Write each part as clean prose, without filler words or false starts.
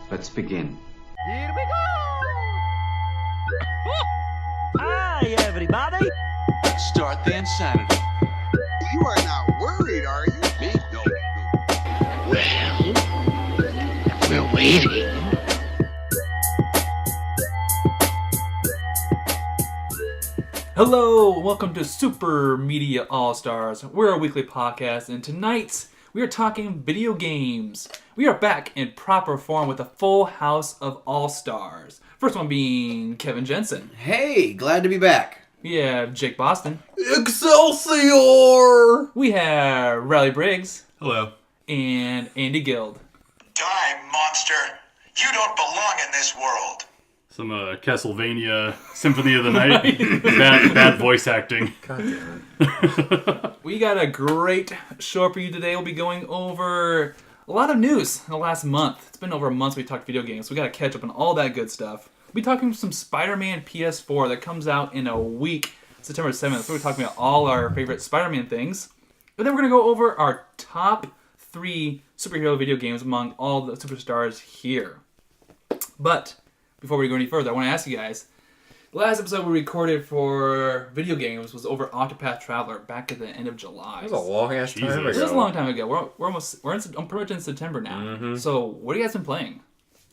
Let's begin. Here we go! Hi, everybody! Start the insanity. You are not worried, are you? Me? No. Well, we're waiting. Hello, welcome to Super Media All-Stars. We're a weekly podcast, and tonight we are talking video games. We are back in proper form with a full house of All-Stars. First one being Kevin Jensen. Hey, glad to be back. We have Jake Boston. Excelsior! We have Riley Briggs. Hello. And Andy Guild. Die, monster! You don't belong in this world! Some Castlevania Symphony of the Night. bad voice acting. God damn it. We got a great show for you today. We'll be going over a lot of news in the last month. It's been over a month since we talked video games, so we got to catch up on all that good stuff. We'll be talking some Spider-Man PS4 that comes out in a week, September 7th. So we're talking about all our favorite Spider-Man things. And then we're going to go over our top 3 superhero video games among all the superstars here. But before we go any further, I want to ask you guys, the last episode we recorded for video games was over Octopath Traveler back at the end of July. That was a long-ass time ago. It was a long time ago. I'm pretty much in September now. Mm-hmm. So, what have you guys been playing?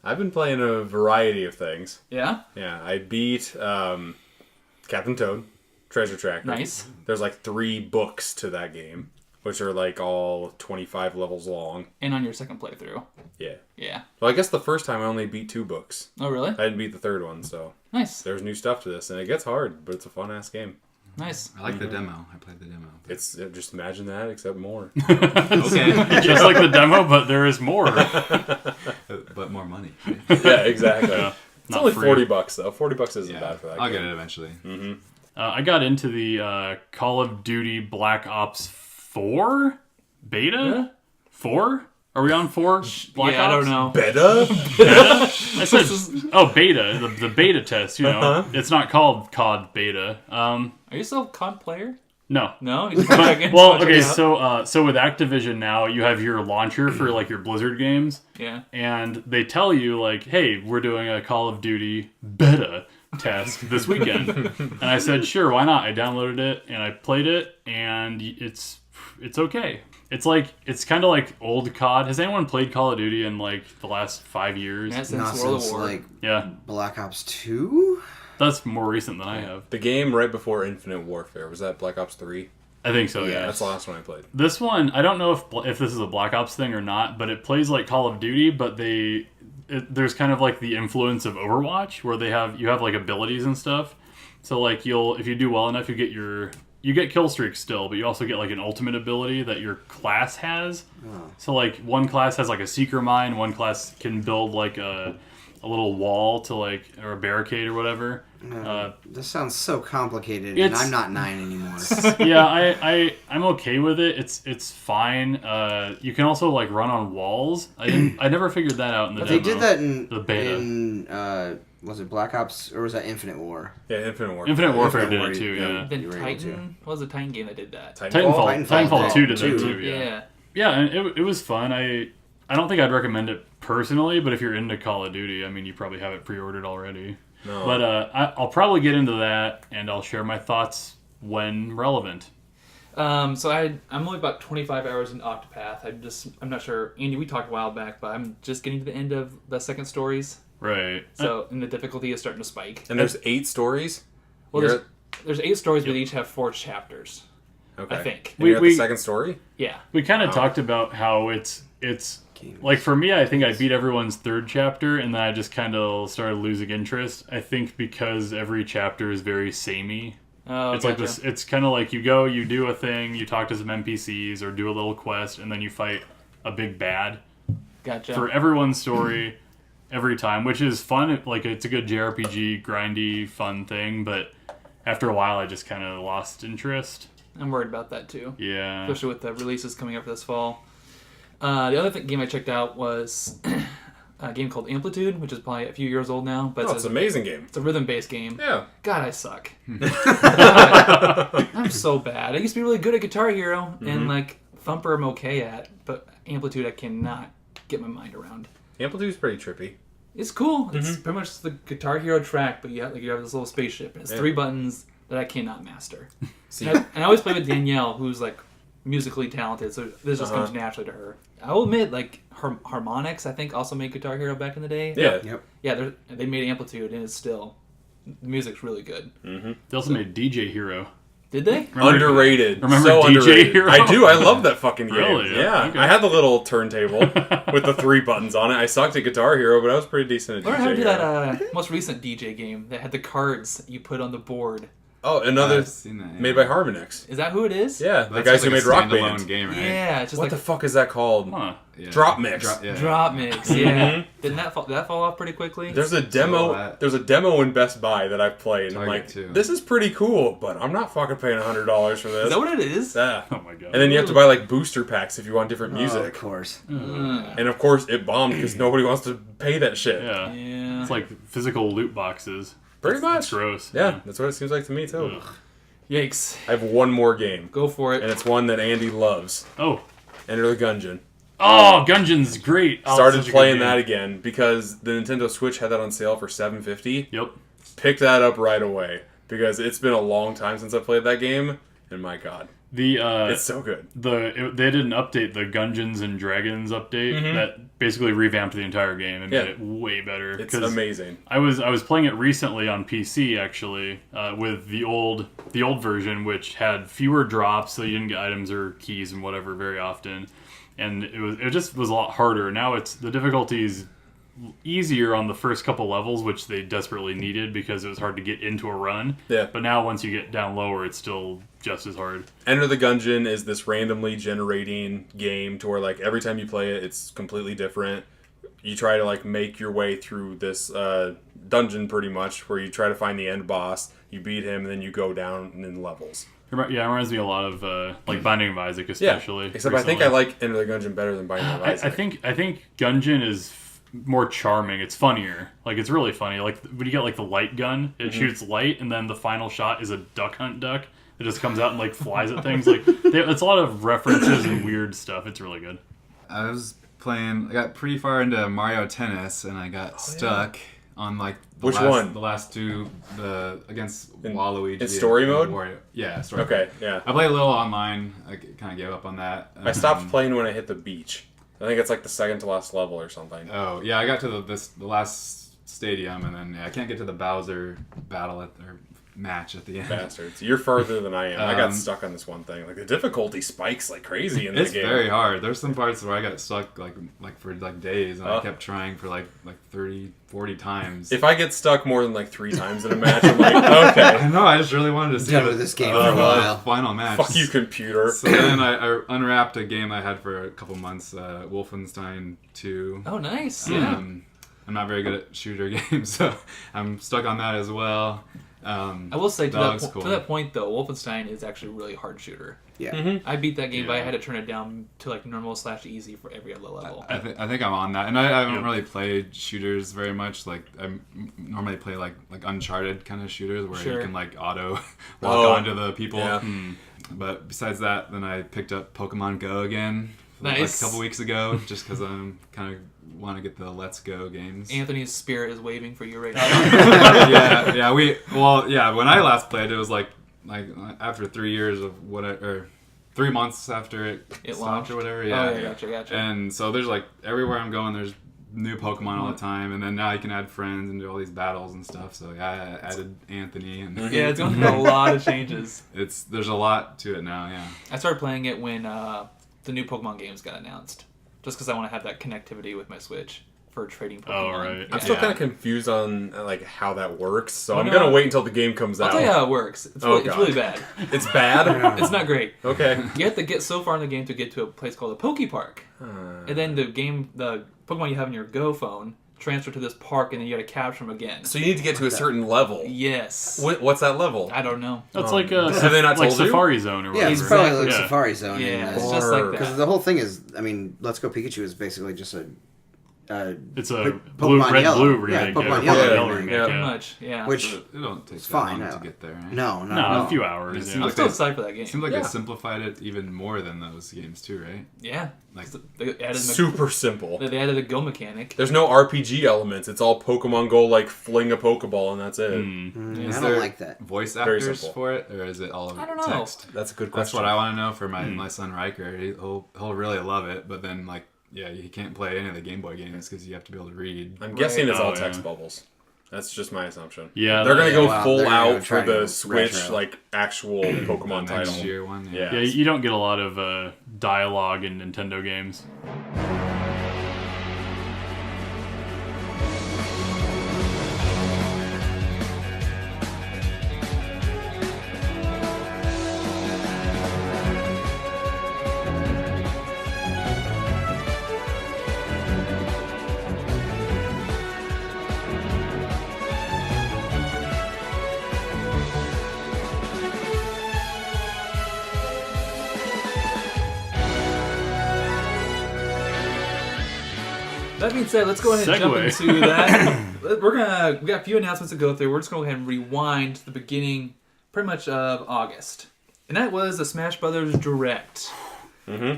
I've been playing a variety of things. Yeah? Yeah, I beat Captain Toad, Treasure Tracker. Nice. There's like 3 books to that game, which are like all 25 levels long. And on your second playthrough. Yeah. Yeah. Well, I guess the first time I only beat 2 books. Oh, really? I didn't beat the third one, so... Nice. There's new stuff to this, and it gets hard, but it's a fun-ass game. Nice. I like the demo. I played the demo. It's just imagine that, except more. Okay. Just like the demo, but there is more. But more money. Yeah, exactly. It's only free. $40, though. $40 isn't bad for that I'll game. get it eventually. Mm-hmm. I got into the Call of Duty Black Ops 4 beta? Yeah. 4? Are we on 4? Black Ops? I don't know. Beta? Beta? I said, beta. The beta test, you know. Uh-huh. It's not called COD beta. Are you still a COD player? No. No? Well, okay, so with Activision now, you have your launcher for like your Blizzard games. Yeah. And they tell you like, hey, we're doing a Call of Duty beta test this weekend. And I said, sure, why not? I downloaded it and I played it, and it's okay. It's kind of like old COD. Has anyone played Call of Duty in like the last 5 years? Yeah, Not World since of War. Yeah. Black Ops 2? That's more recent than I have. The game right before Infinite Warfare, was that Black Ops 3? I think so, yeah. That's the last one I played. This one, I don't know if this is a Black Ops thing or not, but it plays like Call of Duty, but there's kind of like the influence of Overwatch, where you have like abilities and stuff. So like if you do well enough, you get kill streaks still, but you also get like an ultimate ability that your class has. Oh. So like one class has like a seeker mine, one class can build like a little wall to like, or a barricade or whatever. This sounds so complicated, and I'm not 9 anymore. Yeah, I'm okay with it. It's fine. You can also like run on walls. I never figured that out in the but demo. They did that in the beta. Was it Black Ops, or was that Infinite War? Yeah, Infinite Warfare. Infinite Warfare did it too, yeah. Then Titan, what was the Titan game that did that? Titanfall 2 did that too, yeah. Yeah, and it was fun. I don't think I'd recommend it personally, but if you're into Call of Duty, I mean, you probably have it pre-ordered already. No. But I'll probably get into that, and I'll share my thoughts when relevant. So I'm only about 25 hours in Octopath. I'm not sure, Andy, we talked a while back, but I'm just getting to the end of the second stories. Right. So, and the difficulty is starting to spike. And there's 8 stories? Well, there's 8 stories, but they each have 4 chapters. Okay. I think. And you're at the second story? Yeah. We kind of talked about how it's like, for me, I think I beat everyone's 3rd chapter, and then I just kind of started losing interest. I think because every chapter is very samey. Oh, it's gotcha. like this. It's kind of like you go, you do a thing, you talk to some NPCs, or do a little quest, and then you fight a big bad. Gotcha. For everyone's story, every time, which is fun. Like, it's a good JRPG, grindy, fun thing, but after a while, I just kind of lost interest. I'm worried about that too. Yeah. Especially with the releases coming up this fall. The other game I checked out was a game called Amplitude, which is probably a few years old now. But it's an amazing game. It's a rhythm-based game. Yeah. God, I suck. I'm so bad. I used to be really good at Guitar Hero, and like Thumper I'm okay at, but Amplitude I cannot get my mind around. Amplitude's pretty trippy. It's cool. It's pretty much the Guitar Hero track, but you have this little spaceship, and it's 3 buttons that I cannot master. And I always play with Danielle, who's like musically talented, so this just comes naturally to her. I will admit, like Harmonix, I think also made Guitar Hero back in the day. Yeah, they made Amplitude, and it's still the music's really good. They also made DJ Hero. Did they? Underrated. Remember so DJ underrated. Hero? I do. I love that fucking game. Really? Yeah. Okay. I had the little turntable with the 3 buttons on it. I sucked at Guitar Hero, but I was pretty decent at Or DJ how to do Hero. that most recent DJ game that had the cards that you put on the board. Oh, another I've seen that, yeah. made by Harmonix. Is that who it is? Yeah, the That's guys like who a made Rock standalone Band. game, right? Yeah, it's just What like the fuck is that called? Huh. Yeah. Drop Mix. Drop Mix. Yeah. Did that fall off pretty quickly? There's a demo. There's a demo in Best Buy that I've played. And I'm like, Target too. this is pretty cool, but I'm not fucking paying $100 for this. Is that what it is? Yeah. Oh my god. And then you have to buy like booster packs if you want different Oh, music. of course. And of course, it bombed because nobody wants to pay that shit. Yeah. Yeah. It's like physical loot boxes. Pretty much. That's gross. Yeah, that's what it seems like to me too. Ugh. Yikes. I have one more game, Go for it. and it's one that Andy loves. Oh. Enter the Gungeon. Oh, Gungeon's great. Oh, Started such a good playing game. that again because the Nintendo Switch had that on sale for $7.50. Yep. Picked that up right away because it's been a long time since I played that game, and my god, it's so good. They did an update, the Gungeons and Dragons update, that basically revamped the entire game and made it way better. It's amazing. I was playing it recently on PC actually, with the old version, which had fewer drops, so you didn't get items or keys and whatever very often, and it just was a lot harder. Now the difficulty's easier on the first couple levels, which they desperately needed because it was hard to get into a run. Yeah. But now once you get down lower, it's still just as hard. Enter the Gungeon is this randomly generating game to where like every time you play it, it's completely different. You try to like make your way through this dungeon pretty much, where you try to find the end boss, you beat him, and then you go down in levels. Yeah, it reminds me a lot of like Binding of Isaac, especially. Except I think I like Enter the Gungeon better than Binding of Isaac. I think Gungeon is more charming. It's funnier. Like it's really funny. Like when you get like the light gun, it shoots light, and then the final shot is a duck hunt duck. It just comes out and like flies at things. Like it's a lot of references and weird stuff. It's really good. I was playing. I got pretty far into Mario Tennis, and I got stuck on like the last two against Waluigi. In story mode? Wario. Yeah, story Okay, mode. yeah. I played a little online. I kind of gave up on that. I stopped playing when I hit the beach. I think it's like the second to last level or something. Oh yeah, I got to the last stadium, and then I can't get to the Bowser battle match at the end. Bastards. You're farther than I am. I got stuck on this one thing. Like the difficulty spikes like crazy in the game. It's very hard. There's some parts where I got stuck like for like days, and I kept trying for like 30, 40 times. If I get stuck more than like 3 times in a match, I'm like, okay. I know, I just really wanted to see Done with this game for a while. Final match. Fuck you, computer. So then I unwrapped a game I had for a couple months, Wolfenstein 2. Oh, nice. Yeah. I'm not very good at shooter games, so I'm stuck on that as well. I will say to cool. that point though, Wolfenstein is actually a really hard shooter. Yeah. I beat that game, but I had to turn it down to like normal/easy for every other level. I think I'm on that, and I haven't really played shooters very much. Like I normally play like Uncharted kind of shooters where you can like auto lock onto the people. Yeah. But besides that, then I picked up Pokemon Go again like a couple weeks ago, just because I'm kind of want to get the Let's Go games. Anthony's spirit is waving for you right now. When I last played, it was like after 3 years of 3 months after it launched or whatever. Yeah, gotcha. And so there's like everywhere I'm going, there's new Pokemon all the time, and then now you can add friends and do all these battles and stuff. So yeah, I added Anthony, and yeah, it's going through a lot of changes. There's a lot to it now. Yeah, I started playing it when the new Pokemon games got announced, just because I want to have that connectivity with my Switch for trading Pokemon. Oh, right. Yeah. I'm still kind of confused on like how that works, so I'm gonna wait until the game comes out. I'll tell you how it works. It's really bad. It's bad? It's not great. Okay. You have to get so far in the game to get to a place called a Poke Park. And then the Pokemon you have in your Go phone transfer to this park, and then you gotta capture them again. So you need to get to a certain level. Yes. What's that level? I don't know. That's like have they not like told you? Safari Zone or Yeah, whatever. it's probably like Exactly. Safari Zone. Yeah, it's just like that. Because the whole thing is, I mean, Let's Go Pikachu is basically just a It's a Pokemon red Yellow. blue remake. Yeah, Pokemon Yellow Yellow remake. remake. Yeah. Pretty much, yeah. Which It don't take it's that fine. long to get there, right? No, a few hours. It Yeah. seems I'm like still they- excited for that game. It seems like Yeah. they simplified it even more than those games too, right? Yeah. Like They added Super simple. They added a Go mechanic. There's no RPG elements. It's all Pokemon Go, like fling a Pokeball and that's it. Is I there don't like that. voice Very actors simple. for it, or is it all I don't know. text? That's a good That's question. what I want to know for my son Riker. He'll really love it, but then like he can't play any of the Game Boy games because you have to be able to read. I'm guessing it's Oh, all yeah. text bubbles. That's just my assumption. Yeah, they're gonna yeah, go well, full they're gonna out try for to the go Switch, retro. like actual Pokemon The next title. year one. Yeah. Yeah, you don't get a lot of dialogue in Nintendo games. That being said, let's go ahead and jump Segue. into that. We got a few announcements to go through. We're just going to go ahead and rewind to the beginning, pretty much of August, and that was the Smash Brothers Direct.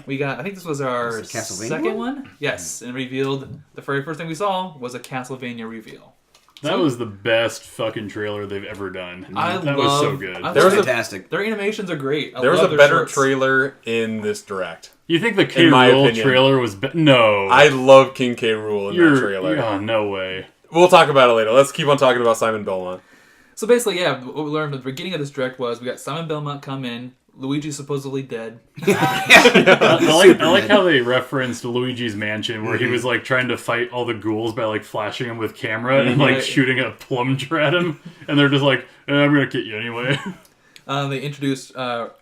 We got, I think this was our Was it Castlevania second one? Yes, and revealed, the very first thing we saw was a Castlevania reveal. That was the best fucking trailer they've ever done. I that was so love- good. I There was love- Fantastic. Their animations are great. I There was love a their better shorts. trailer in this direct. You think the K. In my Rool opinion. trailer was no? I love King K. Rool in that trailer. Yeah, no way. We'll talk about it later. Let's keep on talking about Simon Belmont. So basically, yeah, what we learned at the beginning of this direct was we got Simon Belmont come in, Luigi's supposedly dead. I like how they referenced Luigi's Mansion, where he was like trying to fight all the ghouls by like flashing him with camera and like Right. shooting a plunger at him, and they're just like, "I'm gonna get you anyway." They introduced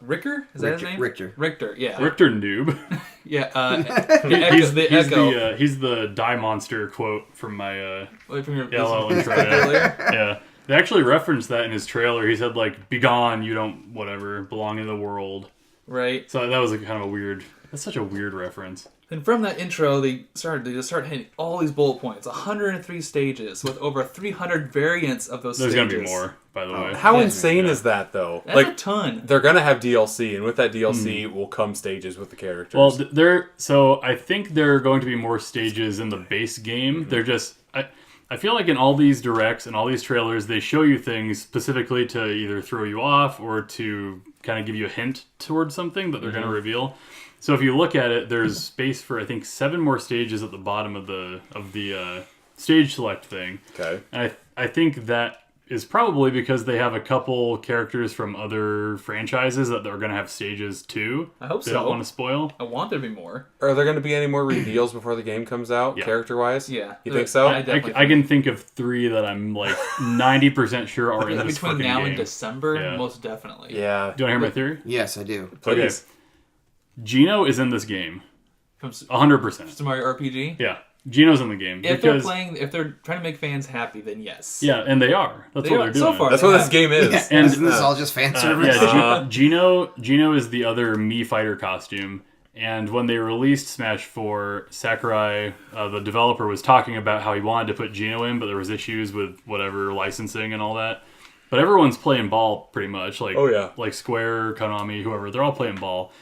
Richter. Is that his name? Richter. Yeah. Richter noob. Yeah. He's the he's Echo. he's the Die Monster quote from my Wait, from your yellow this- intro. earlier? Yeah. They actually referenced that in his trailer. He said like, "Be gone, you don't whatever belong in the world." Right. So that was a kind of a weird. That's such a weird reference. And from that intro, they just started hitting all these bullet points. 103 stages with over 300 variants of those There's stages. gonna be more, by the way. How Yeah. insane is that, though? That's like, a ton. they're gonna have DLC, and with that DLC will come stages with the characters. Well, so I think there are going to be more stages in the base game. They're just I feel like in all these directs and all these trailers, they show you things specifically to either throw you off or to kind of give you a hint towards something that they're going to reveal. So if you look at it, there's space for I think 7 more stages at the bottom of the stage select thing. Okay. And I think that is probably because they have a couple characters from other franchises that they're going to have stages too. I hope they so. don't want to spoil. I want there to be more. Are there going to be any more reveals before the game comes out, Yeah. character-wise? Yeah. You think so? I definitely I can think of 3 that I'm like 90% sure are in this between fucking now game. and December, Yeah. most definitely. Yeah. Do you want to hear my theory? Yes, I do. Please. Gino is in this game. From 100%. Super Mario RPG. Yeah. Gino's in the game. If they're because, playing, if they're trying to make fans happy, then yes. Yeah, and they are. That's They what are. they're So doing. far. That's what this game is. Yeah, And- isn't this all just fan service? Gino is the other Mii Fighter costume. And when they released Smash 4, Sakurai, the developer, was talking about how he wanted to put Gino in, but there was issues with whatever licensing and all that. But everyone's playing ball pretty much. Like, Oh, yeah. like Square, Konami, whoever. They're all playing ball.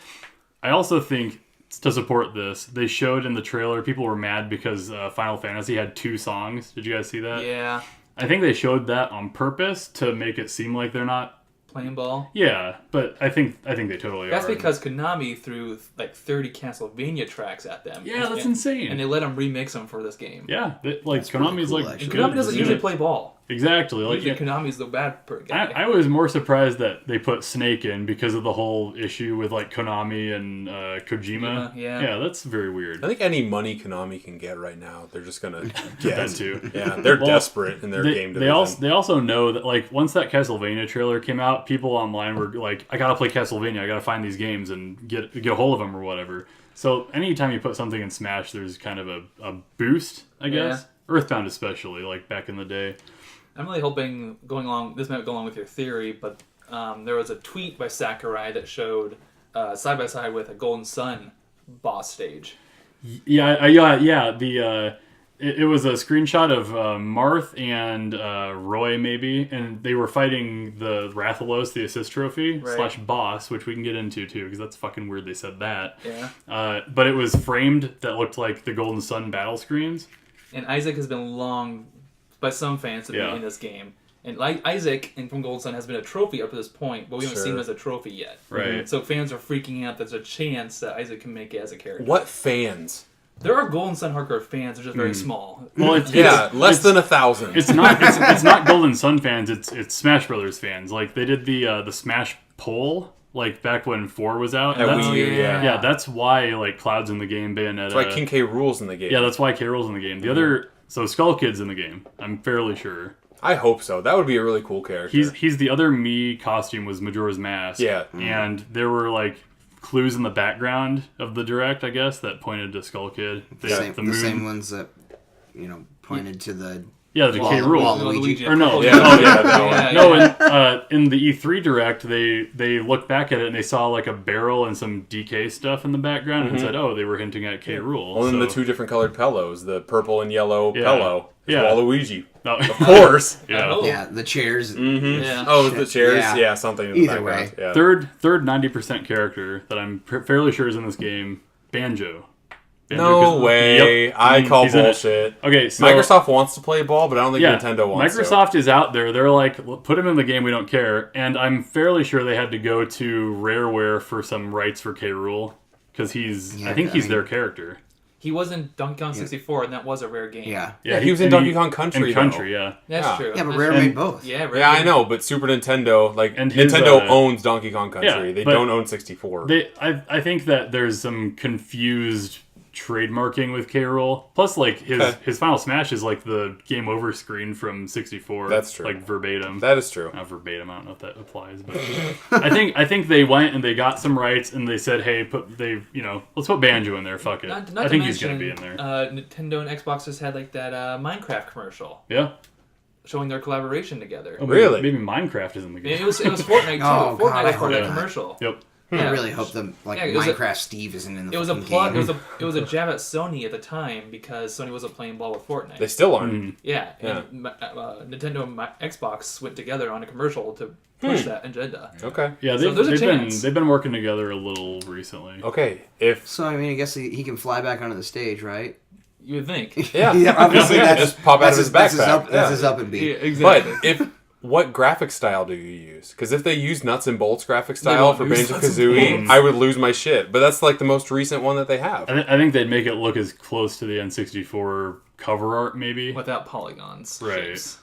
I also think, to support this, they showed in the trailer, people were mad because Final Fantasy had 2 songs. Did you guys see that? Yeah. I think they showed that on purpose to make it seem like they're not. Playing ball. Yeah, but I think they totally That's are. because Konami threw like 30 Castlevania tracks at them. Yeah, that's and, insane. And they let them remix them for this game. Yeah, Konami's really cool, like actually. good. Konami doesn't usually play ball. Exactly. Like Usually Konami's the bad guy. I was more surprised that they put Snake in because of the whole issue with like Konami and Kojima. Yeah. That's very weird. I think any money Konami can get right now, they're just going to That get. too. Yeah, they're Well, desperate in their game division. They also know that like once that Castlevania trailer came out, people online were like, "I gotta play Castlevania. I gotta find these games and get a hold of them or whatever." So anytime you put something in Smash, there's kind of a boost, I guess. Earthbound especially, like back in the day. I'm really hoping this might go along with your theory, but there was a tweet by Sakurai that showed side by side with a Golden Sun boss stage. Yeah. It was a screenshot of Marth and Roy, maybe, and they were fighting the Rathalos, the assist trophy / boss, which we can get into too, because that's fucking weird they said that. Yeah. But it was framed that looked like the Golden Sun battle screens. And Isaac has been long, by some fans, to be in this game. And Isaac from Golden Sun has been a trophy up to this point, but we haven't seen him as a trophy yet. Right. So fans are freaking out that there's a chance that Isaac can make it as a character. What fans? There are Golden Sun hardcore fans, they're just very small. Well, less than 1,000. It's not Golden Sun fans. It's Smash Brothers fans. Like they did the Smash poll like back when 4 was out. Yeah, that's why like Cloud's in the game. Bayonetta. That's why King K. Rool's in the game. Yeah, that's why K. Rool's in the game. The other Skull Kid's in the game. I'm fairly sure. I hope so. That would be a really cool character. He's the other Mii costume was Majora's Mask. Yeah, and there were like clues in the background of the direct, I guess, that pointed to Skull Kid. The same ones that pointed to the K. Rool. Waluigi. Or no, in the E3 direct, they looked back at it and they saw like a barrel and some DK stuff in the background and said, "Oh, they were hinting at K. Rool." Well, then the 2 different colored Pellos, the purple and yellow Pello, yeah. Waluigi, No. of course. Yeah, the chairs. Yeah. Oh, the chairs. Yeah, something in the Either background. way. Yeah. Third 90% character that I'm fairly sure is in this game, Banjo. No way. Yep. I call He's in it. bullshit. Okay, so Microsoft wants to play ball, but I don't think Nintendo wants to. Microsoft is out there. They're like, put him in the game, we don't care. And I'm fairly sure they had to go to Rareware for some rights for K. Rool. Because he's their character. He was in Donkey Kong 64, and that was a rare game. Yeah, he was in Donkey Kong Country. Yeah. That's true. Yeah, but Rare made both. Yeah, Rare I know, but Super Nintendo, Nintendo owns Donkey Kong Country. They don't own 64. I think that there's some confused trademarking with K. Rool. Plus, like his Final Smash is like the game over screen from 64. That's true. Like verbatim. That is true. Not verbatim. I don't know if that applies, but I think they went and they got some rights and they said, hey, let's put Banjo in there. Fuck it. I think he's gonna be in there. Nintendo and Xbox just had like that Minecraft commercial. Yeah. Showing their collaboration together. Oh, really? Maybe Minecraft is in the game. It was Fortnite too. Oh, Fortnite was God, part of that commercial. Yep. I really hope Minecraft Steve isn't in the It was a fucking plot. game. It was a jab at Sony at the time because Sony wasn't playing ball with Fortnite. They still aren't. Yeah. And Nintendo and Xbox went together on a commercial to push that agenda. Okay. Yeah, they've been working together a little recently. Okay. So I mean, I guess he can fly back onto the stage, right? You would think. Yeah. Obviously, just pop out of his backpack. That's his up and beat. Yeah, exactly. But what graphic style do you use? Because if they use nuts and bolts graphic style for Banjo-Kazooie, I would lose my shit. But that's like the most recent one that they have. I think they'd make it look as close to the N64 cover art, maybe. Without polygons. Right. Shapes.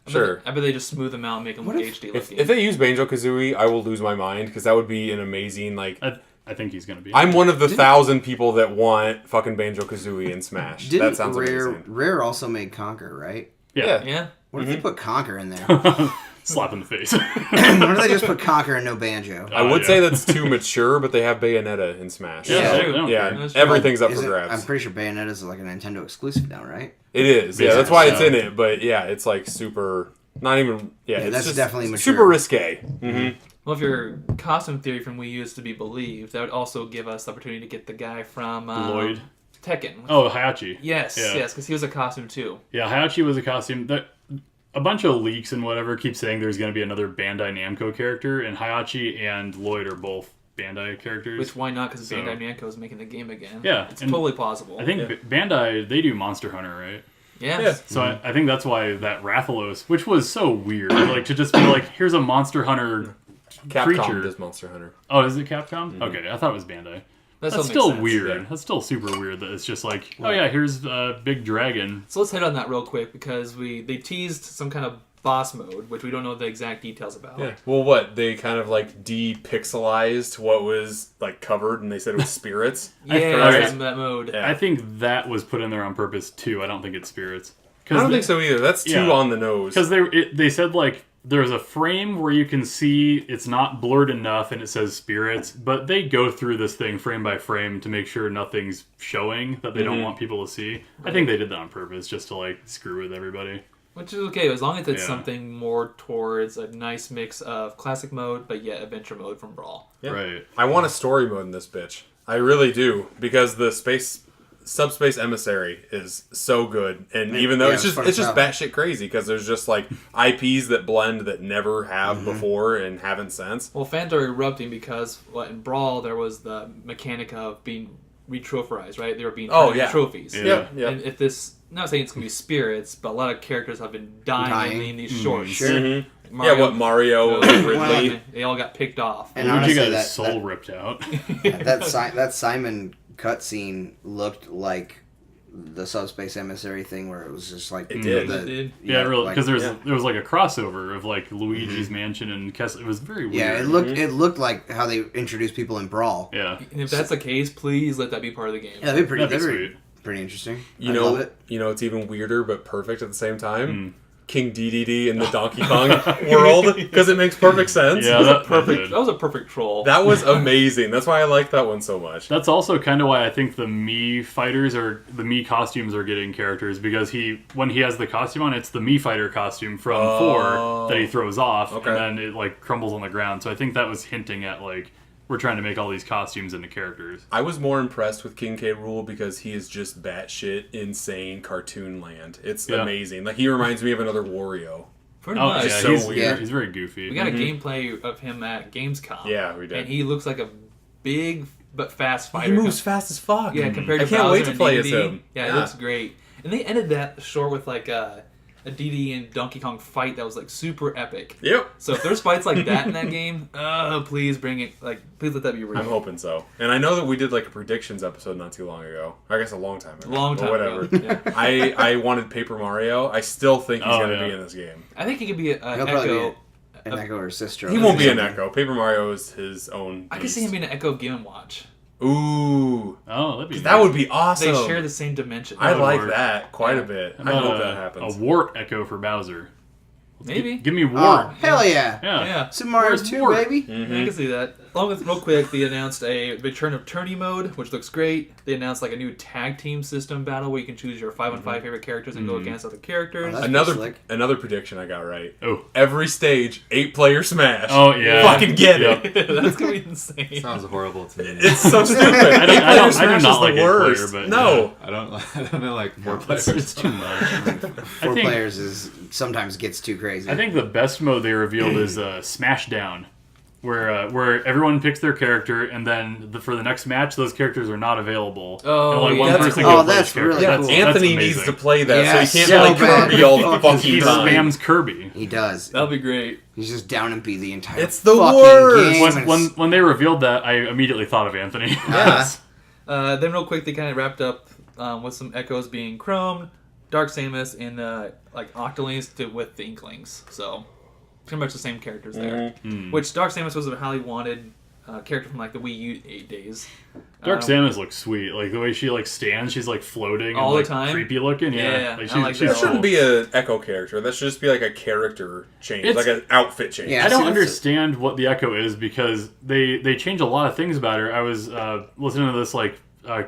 Sure. I bet they just smooth them out and make them look HD looking. If they use Banjo-Kazooie, I will lose my mind because that would be an amazing, I think he's going to be. I'm one of the 1,000 people that want fucking Banjo-Kazooie in Smash. That sounds amazing. Rare also made Conker, right? Yeah. What if they put Conker in there? Slap in the face. What if they just put Conker and no Banjo? I would say that's too mature, but they have Bayonetta in Smash. Yeah, everything's up for grabs. I'm pretty sure Bayonetta's like a Nintendo exclusive now, right? It is. Yeah, that's why it's in it. But yeah, it's like super. Not even. Yeah, it's that's just definitely mature. super risque. Mm-hmm. Well, if your costume theory from Wii U is to be believed, that would also give us the opportunity to get the guy from Lloyd. Tekken. Oh, Hayachi. Yes, because he was a costume too. Yeah, Hayachi was a costume. A bunch of leaks and whatever keep saying there's going to be another Bandai Namco character, and Hayachi and Lloyd are both Bandai characters. Which, why not? Because Bandai Namco is making the game again. Yeah. It's totally plausible. I think Bandai, they do Monster Hunter, right? Yeah. So I think that's why that Rathalos, which was so weird, like to just be like, here's a Monster Hunter creature. Capcom does Monster Hunter. Oh, is it Capcom? Mm-hmm. Okay, I thought it was Bandai. That's still weird. Yeah. That's still super weird that it's just like, oh yeah, here's a big dragon. So let's hit on that real quick because they teased some kind of boss mode, which we don't know the exact details about. Yeah. Well, what? They kind of like de-pixelized what was like covered and they said it was spirits? That mode. Yeah. I think that was put in there on purpose too. I don't think it's spirits. I don't think so either. That's too on the nose. Because they said like, there's a frame where you can see it's not blurred enough and it says spirits, but they go through this thing frame by frame to make sure nothing's showing that they don't want people to see. Right. I think they did that on purpose just to like screw with everybody. Which is okay, as long as it's something more towards a nice mix of classic mode, but yet adventure mode from Brawl. Yeah. Right. I want a story mode in this bitch. I really do, because the space Subspace Emissary is so good, and even though it's just batshit crazy because there's just like IPs that blend that never have before and haven't since. Well, fans are erupting because in Brawl there was the mechanic of being retropherized, right? They were being turned into trophies. Yeah. And if this, I'm not saying it's gonna be spirits, but a lot of characters have been dying in these shorts. Sure. Mario, Ridley, they all got picked off. And Luigi honestly, got his soul ripped out. that Simon cutscene looked like the Subspace Emissary thing, where it was just like it did. Yeah, really, because there was like a crossover of like Luigi's Mansion and Kessel. It was very weird. Yeah, it looked like how they introduced people in Brawl. Yeah, and if that's the case, please let that be part of the game. Yeah, that'd be pretty sweet. Pretty interesting. You know, it's even weirder but perfect at the same time. King DDD in the Donkey Kong world, because it makes perfect sense. Yeah, that was a perfect troll. That was amazing. That's why I like that one so much. That's also kind of why I think the Mii fighters the Mii costumes are getting characters, because when he has the costume on, it's the Mii fighter costume from 4 that he throws off, and then it like crumbles on the ground. So I think that was hinting at like, we're trying to make all these costumes into characters. I was more impressed with King K. Rool because he is just batshit insane cartoon land. It's amazing. Like, he reminds me of another Wario. Pretty much. Yeah, so weird. Yeah, he's very goofy. We got a gameplay of him at Gamescom. Yeah, we did. And he looks like a big but fast fighter. He moves fast as fuck. Yeah, compared to I can't Bowser wait to and play DDD. as him. Yeah, it looks great. And they ended that short with like a DD and Donkey Kong fight that was like super epic. Yep. So if there's fights like that in that game, please bring it. Like, please let that be real. I'm hoping so. And I know that we did like a predictions episode not too long ago. I guess a long time ago. Whatever. Yeah. I wanted Paper Mario. I still think he's going to be in this game. I think he could be an Echo. An Echo or Sister. He won't be an Echo. Paper Mario is his own beast. I could see him being an Echo Game & Watch. Ooh. Oh, that'd be that would be awesome. They share the same dimension. I like that quite a bit. I hope that happens. A Wart Echo for Bowser. Maybe. Give me Wart. Oh, hell yeah. Yeah. Super Mario 2, baby. I can see that. Along with, real quick, they announced a return of tourney mode, which looks great. They announced like a new tag team system battle where you can choose your 5-on-5 favorite characters and go against other characters. Another prediction I got right. Oh. Every stage, 8-player Smash. Oh, yeah. Fucking get it. That's going to be insane. Sounds horrible to me. It's so stupid. 8-player Smash is the worst. But no. I don't like 4 players. It's too much. 4 players sometimes gets too crazy. I think the best mode they revealed is Smashdown, where everyone picks their character, and then for the next match, those characters are not available. Oh, and one person cool. can play That's really cool. Anthony that's needs to play that, Yes. so he can't play Kirby all the fucking He time. spams Kirby. He does. That'll be great. He's just down and be the entire It's the fucking worst. game. When they revealed that, I immediately thought of Anthony. Yes. Then real quick, they kind of wrapped up with some echoes being Chrome, Dark Samus, and like Octolings with the Inklings. So pretty much the same characters there. Which Dark Samus was a highly wanted character from like the Wii U days. Dark Samus looks sweet. Like the way she like stands, she's like floating all and, the time. creepy looking. Yeah, I like That that. shouldn't be an Echo character. That should just be like a character change, like an outfit change. Yeah. I don't understand what the Echo is, because they change a lot of things about her. I was listening to this like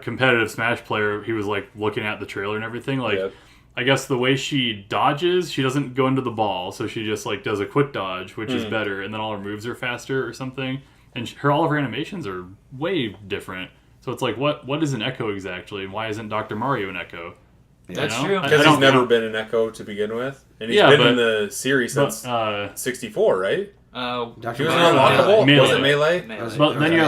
competitive Smash player. He was like looking at the trailer and everything. Like, I guess the way she dodges, she doesn't go into the ball, so she just like does a quick dodge, which is better, and then all her moves are faster or something. And all of her animations are way different. So it's like, what is an Echo exactly, and why isn't Dr. Mario an Echo? That's true. Because he's never been an Echo to begin with, and he's been in the series since 64, right? He was unlockable. Melee. Was it Melee? But then you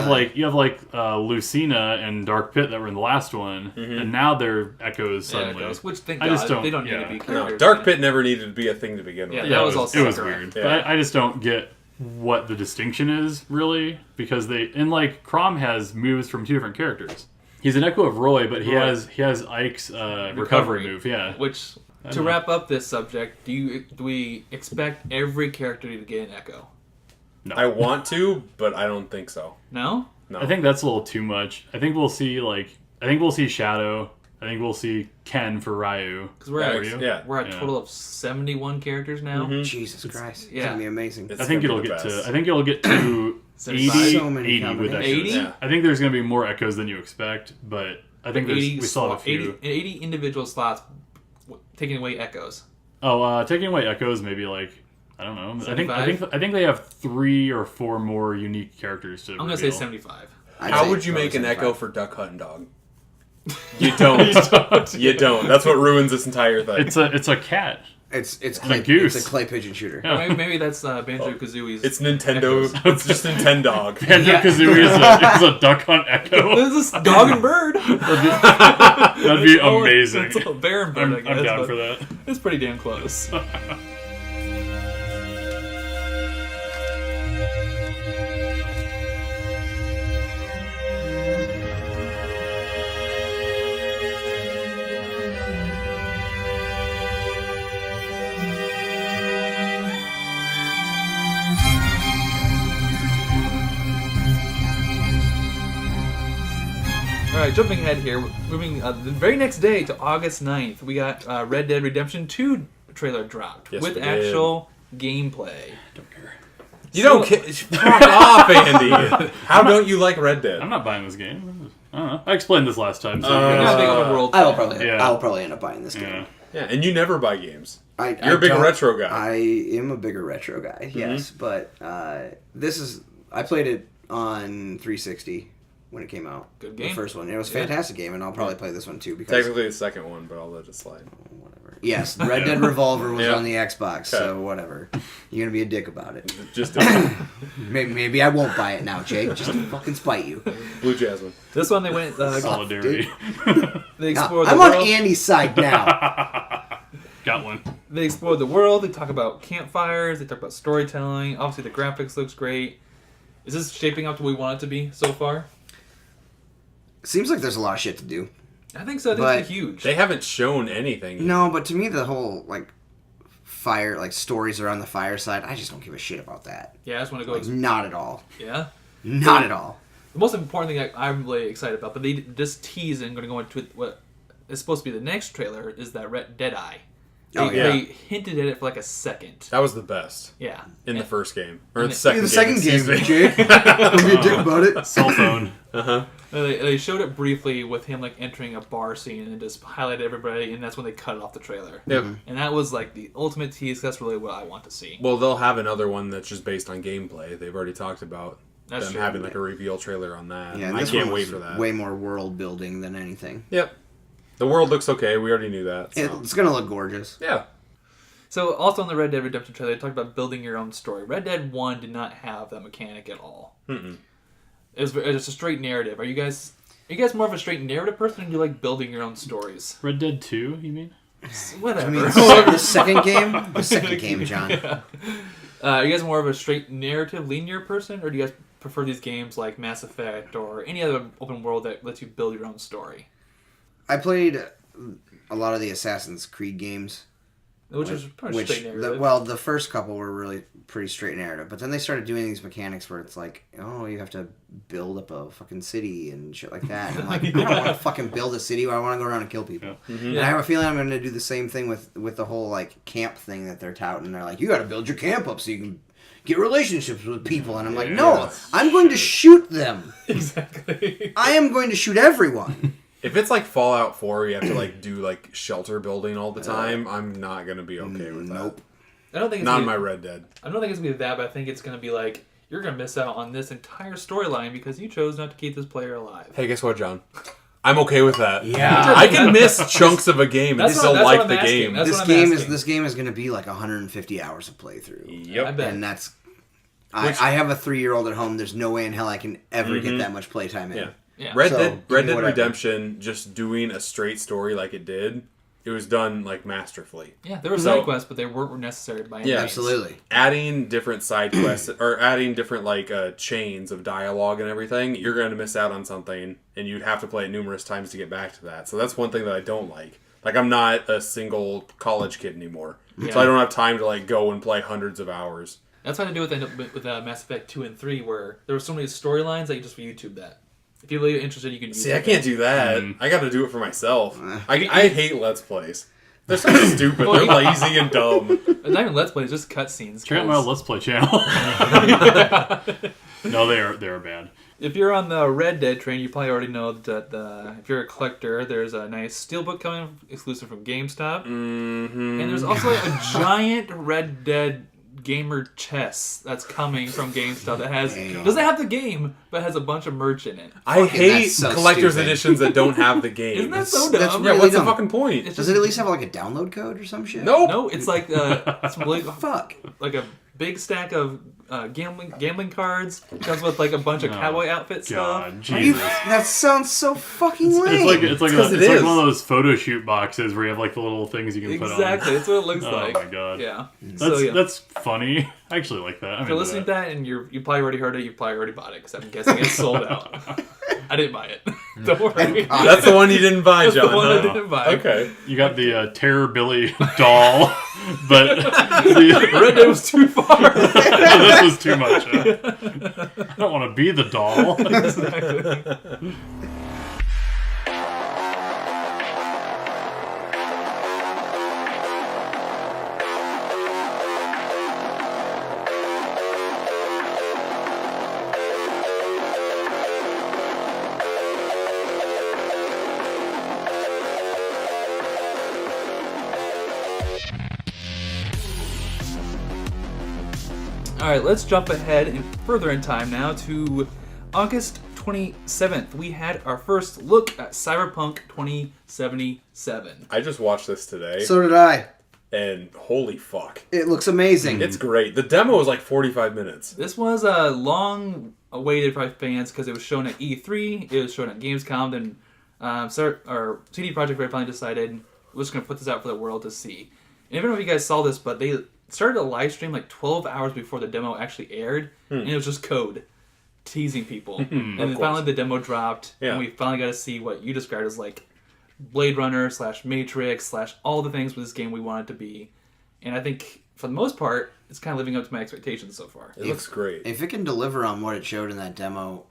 have like Lucina and Dark Pit that were in the last one, and now they're Echoes suddenly. Which thank I God, just don't. they don't need to be characters. No, Dark Pit never needed to be a thing to begin with. Yeah, that was all it was separate. weird. But I just don't get what the distinction is really, because like Crom has moves from 2 different characters. He's an Echo of Roy, but he has Ike's recovery move. Yeah. Which, to wrap up this subject, do we expect every character to get an Echo? No. I want to, but I don't think so. No? No. I think that's a little too much. I think we'll see Shadow. I think we'll see Ken for Ryu. Because we're at a total of 71 characters now. Jesus Christ. It's yeah. going to be amazing. I think it'll get to 80, So many 80 with Echoes. 80? Yeah. I think there's going to be more Echoes than you expect, but I think we still have a few. 80 individual slots taking away Echoes. Taking away Echoes, maybe like, I don't know. 75? I think they have 3 or 4 more unique characters to I'm going to say 75. How would you make an Echo for Duck Hunt Dog? You don't. You don't. That's what ruins this entire thing. It's a cat. It's a goose. It's a clay pigeon shooter. Yeah. Maybe that's Banjo-Kazooie's. It's Nintendo. It's just Nintendo. Banjo-Kazooie is a duck hunt Echo. This is dog and bird. That'd be amazing. It's a bear and bird, I guess. I'm down for that. It's pretty damn close. Alright, jumping ahead here, moving the very next day to August 9th, we got Red Dead Redemption 2 trailer dropped with actual gameplay. Don't care. You don't care. Fuck off, Andy. How don't you like Red Dead? I'm not buying this game. I don't know. I explained this last time. So I will probably end up buying this game. Yeah, and you never buy games. You're a big retro guy. I am a bigger retro guy, yes. But I played it on 360 when it came out. Good game. The first one. It was a fantastic game, and I'll probably play this one too. Because technically the second one, but I'll let it slide. Whatever. Yes, Red Dead Revolver was on the Xbox, so whatever. You're going to be a dick about it. Just maybe I won't buy it now, Jake, just to fucking spite you. Blue Jasmine. This one they went... Solidarity. They explored I'm the world. on Andy's side now. Got one. They explored the world. They talk about campfires. They talk about storytelling. Obviously, the graphics looks great. Is this shaping up to what we want it to be so far? Seems like there's a lot of shit to do. I think so. I think it's huge. They haven't shown anything. No, but to me, the whole stories around the fireside, I just don't give a shit about that. Yeah, I just want to go. Not at all. Yeah. Not at all. The most important thing I'm really excited about, but they just teased and going to go into what is supposed to be the next trailer is that Red Deadeye. They hinted at it for like a second. That was the best. Yeah. In the first game. Or the second game. The second game, Jake. Don't be a dick about it. Cell phone. Uh-huh. They showed it briefly with him like entering a bar scene and just highlighted everybody, and that's when they cut it off the trailer. Yep. And that was like the ultimate tease. That's really what I want to see. Well, they'll have another one that's just based on gameplay. They've already talked about them having like a reveal trailer on that. Yeah, I can't wait for that. Way more world building than anything. Yep. The world looks okay. We already knew that. So. It's going to look gorgeous. Yeah. So, also in the Red Dead Redemption trailer, they talked about building your own story. Red Dead 1 did not have that mechanic at all. Mm-mm. It was a straight narrative. Are you guys more of a straight narrative person, or do you like building your own stories? Red Dead 2, you mean? Whatever. I mean, the second game? The second game, John. Yeah. Are you guys more of a straight narrative, linear person, or do you guys prefer these games like Mass Effect or any other open world that lets you build your own story? I played a lot of the Assassin's Creed games. Which is pretty straight narrative. The first couple were really pretty straight narrative, but then they started doing these mechanics where it's like, oh, you have to build up a fucking city and shit like that. And I'm like, I don't want to fucking build a city. I want to go around and kill people. Yeah. Mm-hmm. And I have a feeling I'm going to do the same thing with the whole like camp thing that they're touting. They're like, you got to build your camp up so you can get relationships with people. And I'm like, no, I'm going to shoot them. Exactly. I am going to shoot everyone. If it's like Fallout 4, where you have to like do like shelter building all the time, I'm not gonna be okay with that. Nope. I don't think it's not in my Red Dead. I don't think it's gonna be that, but I think it's gonna be like you're gonna miss out on this entire storyline because you chose not to keep this player alive. Hey, guess what, John? I'm okay with that. Yeah, I can miss chunks of a game and still like the game. This game is gonna be like 150 hours of playthrough. Yep, I bet. And that's. I have a 3-year-old at home. There's no way in hell I can ever get that much playtime in. Yeah. Yeah. Red Dead Redemption, just doing a straight story like it did, it was done like masterfully. Yeah, there were side quests, but they weren't necessary by any means. Absolutely. Adding different side quests or adding different like chains of dialogue and everything, you're going to miss out on something, and you'd have to play it numerous times to get back to that. So that's one thing that I don't like. Like, I'm not a single college kid anymore, so I don't have time to like go and play hundreds of hours. That's what I do with Mass Effect 2 and 3, where there were so many storylines that you just YouTube that. If you're really interested, you can see. I can't do that. I got to do it for myself. I hate Let's Plays. They're so stupid. They're lazy and dumb. It's not even Let's Plays, just cutscenes. Check out my Let's Play channel. No, they are bad. If you're on the Red Dead train, you probably already know that if you're a collector, there's a nice steelbook coming exclusive from GameStop, and there's also a giant Red Dead gamer chess that's coming from GameStop that doesn't have the game, but has a bunch of merch in it. I hate so collector's stupid. editions that don't have the game. Isn't that so dumb? That's Yeah, really what's dumb. the fucking point? Does it at least have like a download code or some shit? Nope. No, it's like Fuck. like a big stack of gambling cards. Comes with like a bunch of cowboy outfit stuff. God, Jesus. That sounds so fucking lame. It's like one of those photo shoot boxes where you have like the little things you can put on. Exactly, that's what it looks Oh like. my god. Yeah. That's funny. I actually like that. If you're listening to that and you probably already heard it, you probably already bought it because I'm guessing it's sold out. I didn't buy it. Don't worry. That's the one you didn't buy, That's John. the one I didn't buy. Okay. You got the Terror Billy doll, but Red Dead was too far. this was too much. I don't want to be the doll. Exactly. Alright, let's jump ahead and further in time now to August 27th. We had our first look at Cyberpunk 2077. I just watched this today, So did I. and holy fuck. It looks amazing. It's great. The demo was like 45 minutes. This was a long awaited by fans because it was shown at E3, it was shown at Gamescom, then CD Projekt Red finally decided we're just going to put this out for the world to see. And I don't know if you guys saw this, but they started a live stream like 12 hours before the demo actually aired, and it was just code teasing people. And then finally the demo dropped, and we finally got to see what you described as like Blade Runner / Matrix / all the things with this game we want it to be. And I think for the most part, it's kind of living up to my expectations so far. It looks great. If it can deliver on what it showed in that demo,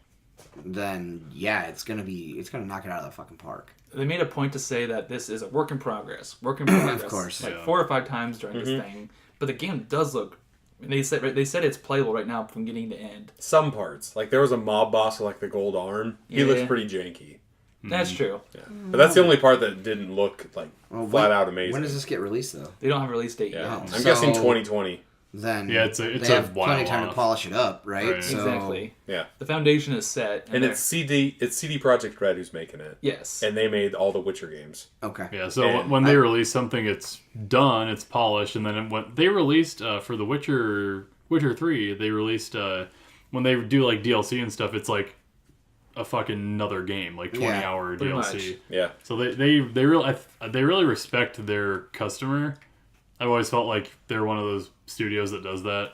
then yeah, it's gonna knock it out of the fucking park. They made a point to say that this is a work in progress. Work in progress. Of course. Like 4 or 5 times during this thing. But the game does look... They said it's playable right now from beginning to end. Some parts. Like, there was a mob boss with, like, the gold arm. He looks pretty janky. That's true. Yeah. But that's the only part that didn't look, like, flat out amazing. When does this get released, though? They don't have a release date Yeah. yet. I'm guessing 2020. Then it's they a have while plenty of time off. to polish it up, right? So, Exactly. Yeah. The foundation is set. And it's CD Projekt Red who's making it. Yes. And they made all the Witcher games. Okay. Yeah, so when they release something, it's done, it's polished, and then when they released for the Witcher 3, they released when they do like DLC and stuff, it's like a fucking another game, like 20-hour pretty DLC. much. Yeah. So they really respect their customer. I've always felt like they're one of those studios that does that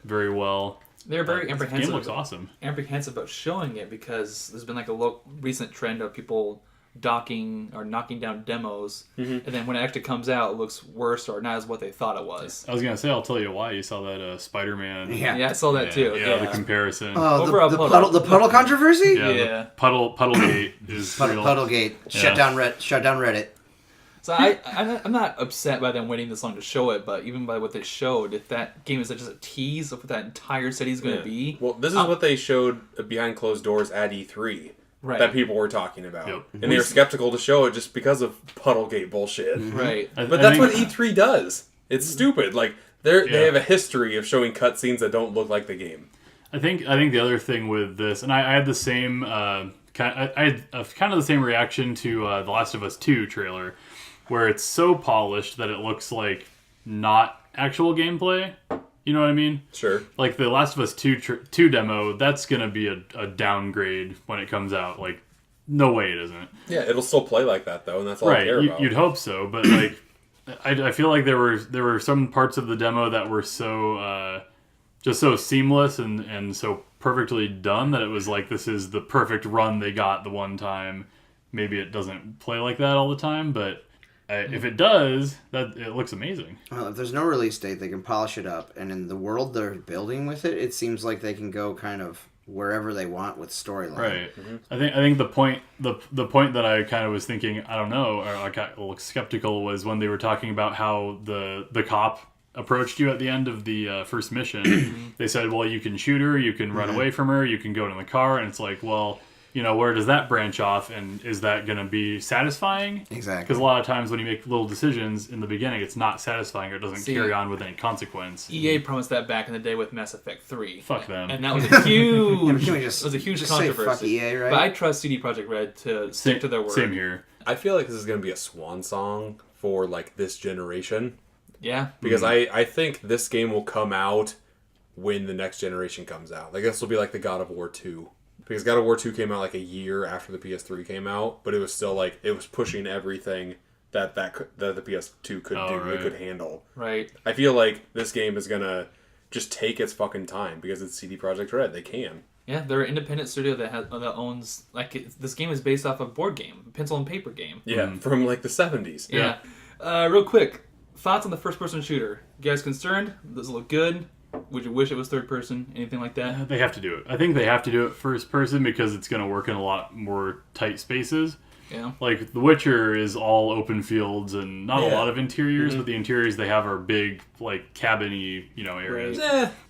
very well. They're very The apprehensive. game looks awesome. Apprehensive about showing it because there's been like a recent trend of people docking or knocking down demos, and then when it actually comes out, it looks worse or not as what they thought it was. I was gonna say, I'll tell you why. You saw that Spider-Man. Yeah, I saw that too. Yeah, the comparison. Oh, Overall the puddle controversy? The Puddlegate is real. Puddlegate. Shut down Reddit. So I'm not upset by them waiting this long to show it, but even by what they showed, if that game is just a tease of what that entire city is going to be. Well, this is what they showed behind closed doors at E3 that people were talking about. Yep. And they were skeptical to show it just because of Puddlegate bullshit. Right. But that's what E3 does. It's stupid. Like, they have a history of showing cutscenes that don't look like the game. I think the other thing with this, and I had the same I had kind of the same reaction to The Last of Us 2 trailer, where it's so polished that it looks like not actual gameplay. You know what I mean? Sure. Like the Last of Us 2 demo, that's going to be a downgrade when it comes out. Like, no way it isn't. Yeah, it'll still play like that, though, and that's all I care about. You'd hope so, but like, I feel like there were some parts of the demo that were so just so seamless and so perfectly done that it was like, this is the perfect run they got the one time. Maybe it doesn't play like that all the time, but if it does, that it looks amazing. Well, if there's no release date, they can polish it up, and in the world they're building with it, it seems like they can go kind of wherever they want with storyline. Right. I think the point that I kind of was thinking, I don't know, or I got a little skeptical, was when they were talking about how the cop approached you at the end of the first mission. They said, well, you can shoot her, you can run away from her, you can go in the car, and it's like, well, where does that branch off, and is that going to be satisfying? Exactly. Because a lot of times when you make little decisions in the beginning, it's not satisfying or it doesn't carry on with any consequence. EA promised that back in the day with Mass Effect 3. Fuck them. And that was a huge, Can we it was a huge just controversy. say fuck EA, right? But I trust CD Projekt Red to stick to their word. Same here. I feel like this is going to be a swan song for like this generation. Yeah. Because I think this game will come out when the next generation comes out. Like this will be like the God of War 2. Because God of War 2 came out like a year after the PS3 came out, but it was still like, it was pushing everything that the PS2 could do, right. it could handle. Right. I feel like this game is going to just take its fucking time because it's CD Projekt Red. They can. Yeah, they're an independent studio that owns, this game is based off a board game, pencil and paper game. Yeah, from like the 70s. Yeah. Real quick, thoughts on the first-person shooter? You guys concerned? Does it look good? Would you wish it was third person? Anything like that? They have to do it. I think they have to do it first person because it's going to work in a lot more tight spaces. Yeah. Like, The Witcher is all open fields and not a lot of interiors, but the interiors they have are big, like, cabin-y, areas.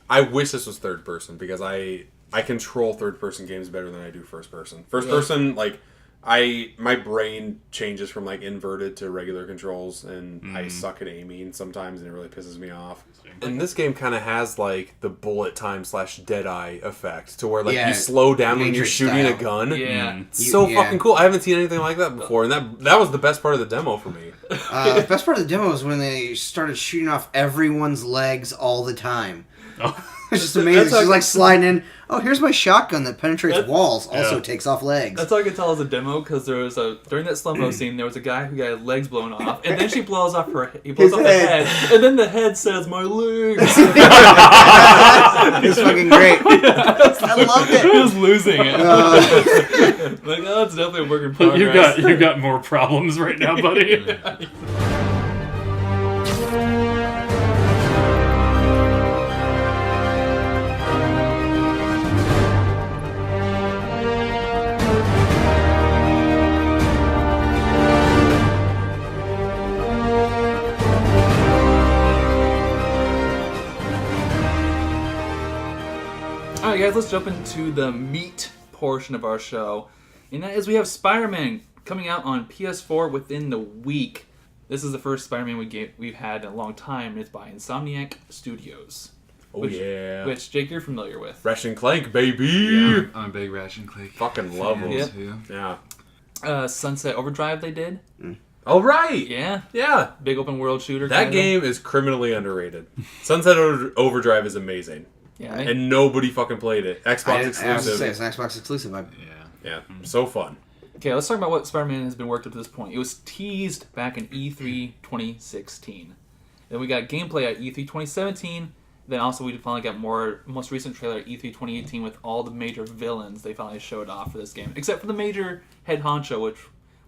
I wish this was third person because I control third person games better than I do first person. First person, like, my brain changes from like inverted to regular controls, and I suck at aiming sometimes, and it really pisses me off. And this game kind of has like the bullet time / Deadeye effect, to where like you slow down when you're shooting a gun. Yeah, it's so fucking cool. I haven't seen anything like that before, and that was the best part of the demo for me. The best part of the demo was when they started shooting off everyone's legs all the time. It's just amazing. It's just like sliding in. Oh, here's my shotgun that penetrates walls. Also takes off legs. That's all I could tell as a demo, because there was during that slow-mo scene, there was a guy who got legs blown off, and then he blows off the head, and then the head says, "My legs." It's fucking great. I loved it. He was losing it. Like, oh, it's definitely a work in progress. You've got more problems right now, buddy. Alright guys, let's jump into the meat portion of our show. And that is we have Spider-Man coming out on PS4 within the week. This is the first Spider-Man we've had in a long time, and it's by Insomniac Studios. Which, Jake, you're familiar with. Ratchet and Clank, baby! Yeah, I'm a big Ratchet and Clank. Fucking love them. Yeah. Sunset Overdrive they did. Oh, right! Yeah. Big open world shooter. That game is criminally underrated. Sunset Overdrive is amazing. Yeah, and nobody fucking played it. Xbox exclusive. I was to say, it's an Xbox exclusive. Yeah, so fun. Okay, let's talk about what Spider-Man has been worked up to this point. It was teased back in E3 2016. Then we got gameplay at E3 2017. Then also we finally got most recent trailer at E3 2018 with all the major villains they finally showed off for this game. Except for the major head honcho, which...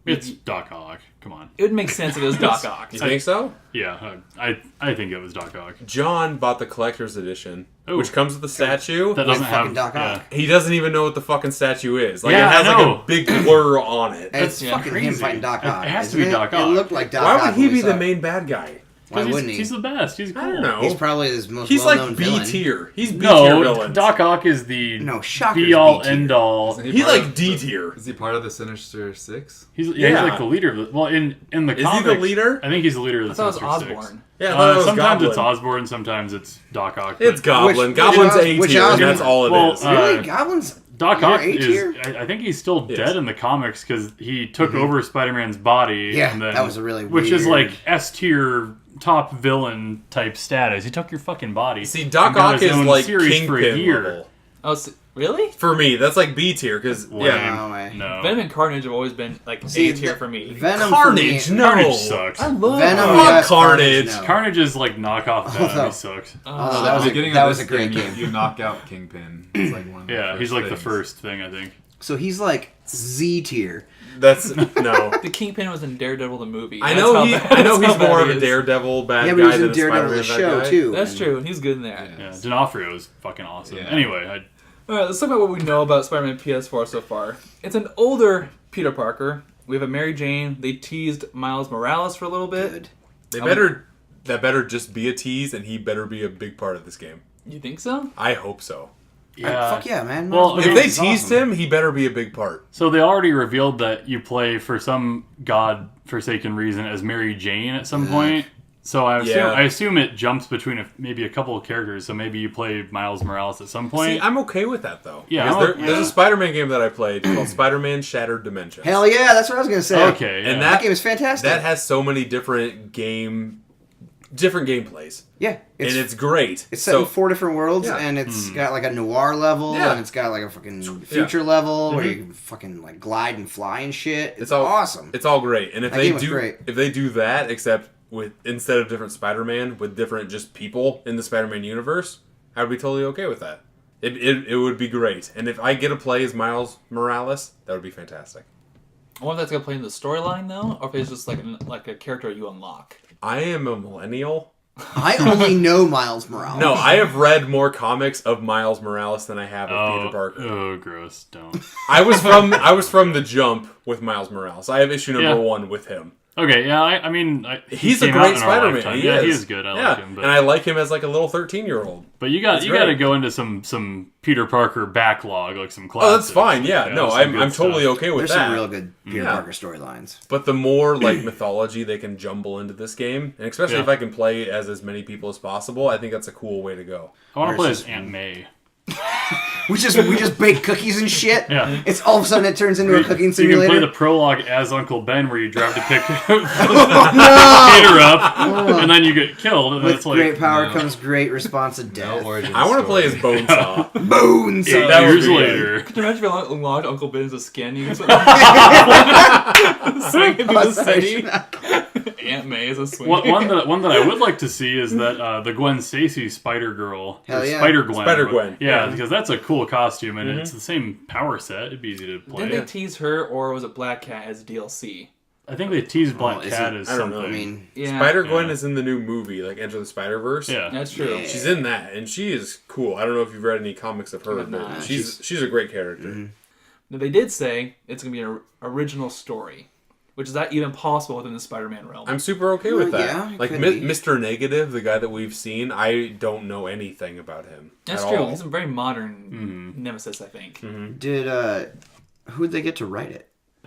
It's Doc Ock. Come on. It would make sense if it was Doc Ock. You think so? Yeah, I think it was Doc Ock. John bought the collector's edition, which comes with the statue. That doesn't have Doc Ock. He doesn't even know what the fucking statue is. Like, Yeah, it has I like know. a big blur on it. It's fucking him fighting Doc Ock. It has to isn't be Doc Ock. It looked like Doc Why Ock. would he when we be saw the it. main bad guy? Why wouldn't he? He's the best. He's cool. I don't know. He's probably his most He's well-known like B villain. tier. He's B tier No, villain. Doc Ock is the Shocker's be-all, B-tier. end-all. He's like D tier. Is he part of the Sinister Six? He's Yeah. like the leader of the... Well, in the Is comics... he the leader? I think he's the leader of the I thought it was Sinister Six. Osborn. Yeah, I thought it was sometimes Goblin. it's Osborn, sometimes it's Doc Ock. It's Goblin. Which Goblin's Os- A which tier, and Osborn? that's all it Well, is. Really? Goblin's Doc You're Ock A is... tier? I think he's still Yes. dead in the comics because he took over Spider-Man's body. Yeah, and then, that was a really Which is weird- like S-tier top villain type status. He took your fucking body. See, Doc and got Ock his is own like series for a Kingpin year. level. Oh, really? For me, that's like B tier, because, yeah. No way. No. Venom and Carnage have always been like See, A tier for me. Venom Carnage, for me, no. Carnage sucks. I love Venom, Fuck yes, Carnage. no. Carnage is like knockoff Venom. Although- He sucks. Although At the beginning that of was this a great game, game. You knock out Kingpin. It's like one of the Yeah, first he's like the things. first thing, I think. So he's like Z tier. That's, no. The Kingpin was in Daredevil the movie. I That's know how he's bad more he of a is. Daredevil bad Yeah, guy but he was than in a Daredevil the Spider-Man show bad guy. too. That's and- true. He's good in there. Yeah, D'Onofrio is fucking awesome. Yeah. Anyway, All right, let's talk about what we know about Spider-Man PS4 so far. It's an older Peter Parker. We have a Mary Jane. They teased Miles Morales for a little bit. Good. That better just be a tease, and he better be a big part of this game. You think so? I hope so. Yeah. Fuck yeah, man. Well, Miles If Morales they is teased awesome. him, he better be a big part. So they already revealed that you play for some god-forsaken reason as Mary Jane at some point. So I assume it jumps between maybe a couple of characters. So maybe you play Miles Morales at some point. See, I'm okay with that though. Yeah, Because there's a Spider-Man game that I played called Spider-Man Shattered Dimensions. Hell yeah, that's what I was gonna say. Okay, And That game is fantastic. That has so many different gameplays. Yeah, And it's great. It's set in 4 different worlds, Yeah. and it's got like a noir level, Yeah. and it's got like a fucking future level where you can fucking like glide and fly and shit. It's all awesome. It's all great. And if That game was great. if they do that, except with instead of different Spider-Man, with different just people in the Spider-Man universe, I would be totally okay with that. It would be great. And if I get to play as Miles Morales, that would be fantastic. I wonder if that's gonna play in the storyline though, or if it's just like a character you unlock. I am a millennial. I only know Miles Morales. No, I have read more comics of Miles Morales than I have of Peter Parker. Oh, gross! Don't. I was from the jump with Miles Morales. I have issue number 1 with him. Okay, yeah, I mean, he's a came out great in our Spider-Man. lifetime. He is good. I like him, but and I like him as like a little 13-year-old. But you got to go into some Peter Parker backlog, like some classics. Oh, that's fine. Yeah, no, some I'm good totally stuff. okay with There's that. some real good Peter Parker storylines. But the more like mythology they can jumble into this game, and especially Yeah. if I can play as many people as possible, I think that's a cool way to go. I want to play as Aunt May. We just bake cookies and shit. Yeah. It's all of a sudden it turns into a cooking You simulator. can play the prologue as Uncle Ben, where you drive to pick Peter no! up, and then you get killed. And With it's like great power comes great response to death. I want to play as Bonesaw. Bonesaw. That would years be later. Could you imagine if I unlocked Uncle Ben's a skin? You can swing into the city. Aunt May is a swing. One that I would like to see is that the Gwen Stacy Spider Girl, Hell yeah. Spider Gwen, Spider-Gwen. yeah, because that's a cool costume and it's the same power set. It'd be easy to play. Didn't they tease her, or was it Black Cat as DLC? I think they teased Black is Cat it- as I don't something. know. I mean, Yeah, Spider-Gwen is in the new movie, like Enter the Spider-Verse. Yeah, that's true. Yeah. She's in that, and she is cool. I don't know if you've read any comics of her, have but not. she's a great character. Now, they did say it's going to be an original story, which is not even possible within the Spider-Man realm. I'm super okay with that. Yeah, it like could be. Mr. Negative, the guy that we've seen, I don't know anything about him. That's at true. all. He's a very modern nemesis, I think. did who'd they get to write it?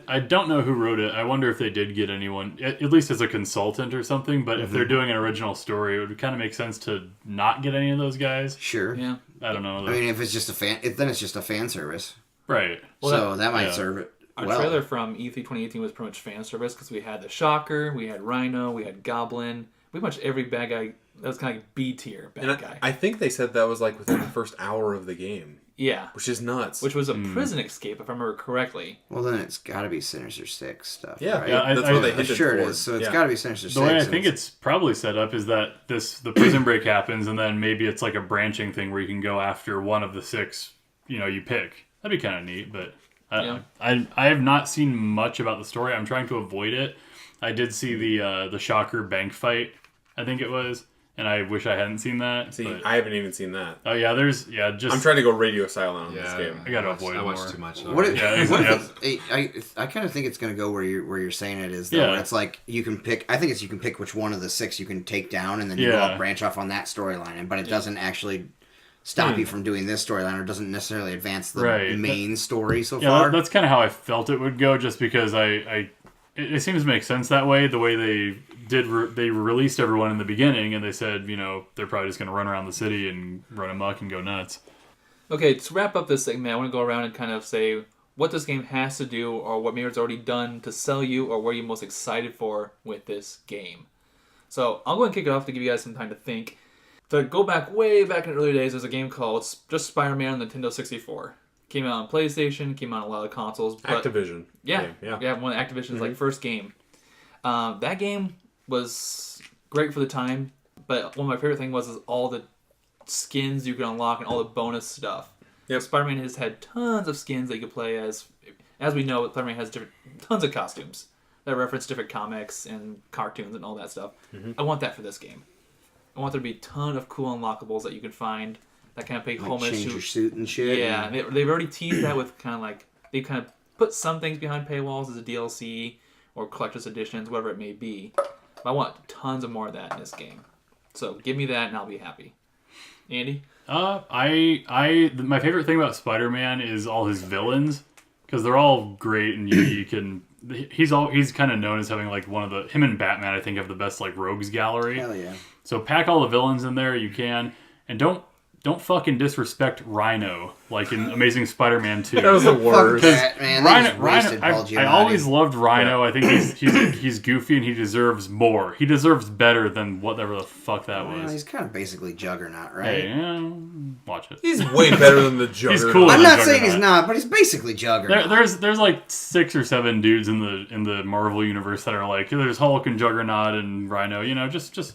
I don't know who wrote it. I wonder if they did get anyone, at least as a consultant or something. But if they're doing an original story, it would kind of make sense to not get any of those guys. Sure. Yeah. I don't know. I mean, if it's just then it's just a fan service. right. So that might yeah. serve it. Our well. trailer from E3 2018 was pretty much fan service because we had the Shocker, we had Rhino, we had Goblin, pretty much every bad guy that was kind of like B tier bad And guy. I think they said that was like within the first hour of the game, Yeah. which is nuts. Which was a prison escape, if I remember correctly. Well, then it's got to be Sinister Six stuff. yeah, right? Yeah, that's I- what they I'm hinted Sure it toward. is. So it's Yeah. got to be Sinister Six. The way I and think it's probably set up is that the prison break happens, and then maybe it's like a branching thing where you can go after one of the 6, you pick. That'd be kind of neat, but Yeah. I have not seen much about the story. I'm trying to avoid it. I did see the Shocker bank fight, I think it was, and I wish I hadn't seen that. See, but- I haven't even seen that. oh yeah, just I'm trying to go radio silent on this Yeah, game. I gotta avoid I watched more. too much. What if, Yeah, what exactly. if I kind of think it's going to go where you're saying it is. Though, Yeah. where it's like you can pick. I think it's you can pick which one of the 6 you can take down, and then you go Yeah. out, branch off on that storyline. But it doesn't actually stop you from doing this storyline, or doesn't necessarily advance the Right. main story so Yeah, far. that's kind of how I felt it would go, just because it seems to make sense that way. The way they did, they released everyone in the beginning, and they said, they're probably just going to run around the city and run amok and go nuts. Okay, to wrap up this segment, I want to go around and kind of say what this game has to do, or what maybe it's already done to sell you, or what you're most excited for with this game. So I'll go and kick it off to give you guys some time to think. To go way back in the early days, there's a game called just Spider-Man on Nintendo 64. Came out on PlayStation, came out on a lot of consoles. But Activision. Yeah, game, yeah, one of Activision's like first game. That game was great for the time, but one of my favorite things was all the skins you could unlock and all the bonus stuff. Yep. Spider-Man has had tons of skins that you could play as. As we know, Spider-Man has tons of costumes that reference different comics and cartoons and all that stuff. I want that for this game. I want there to be a ton of cool unlockables that you can find that kind of pay like homage change to. your suit and shit. Yeah, and- they've already teased that with kind of like they've kind of put some things behind paywalls as a DLC or collector's editions, whatever it may be. But I want tons of more of that in this game. So give me that, and I'll be happy. Andy? My favorite thing about Spider-Man is all his villains, because they're all great, and you can. He's kind of known as having like one of the him and Batman I think have the best like rogues gallery. Hell yeah. So pack all the villains in there you can, and don't fucking disrespect Rhino like in Amazing Spider-Man 2. That was the worst. That, man. They just wasted Paul I always loved Rhino. I think he's goofy and he deserves more. He deserves better than whatever the fuck that was. Well, he's kind of basically Juggernaut, right? Hey, yeah, watch it. He's way better than the Juggernaut. He's cooler I'm than not saying he's Juggernaut. not, but he's basically Juggernaut. There's like 6 or 7 dudes in the Marvel universe that are like, there's Hulk and Juggernaut and Rhino. You know, just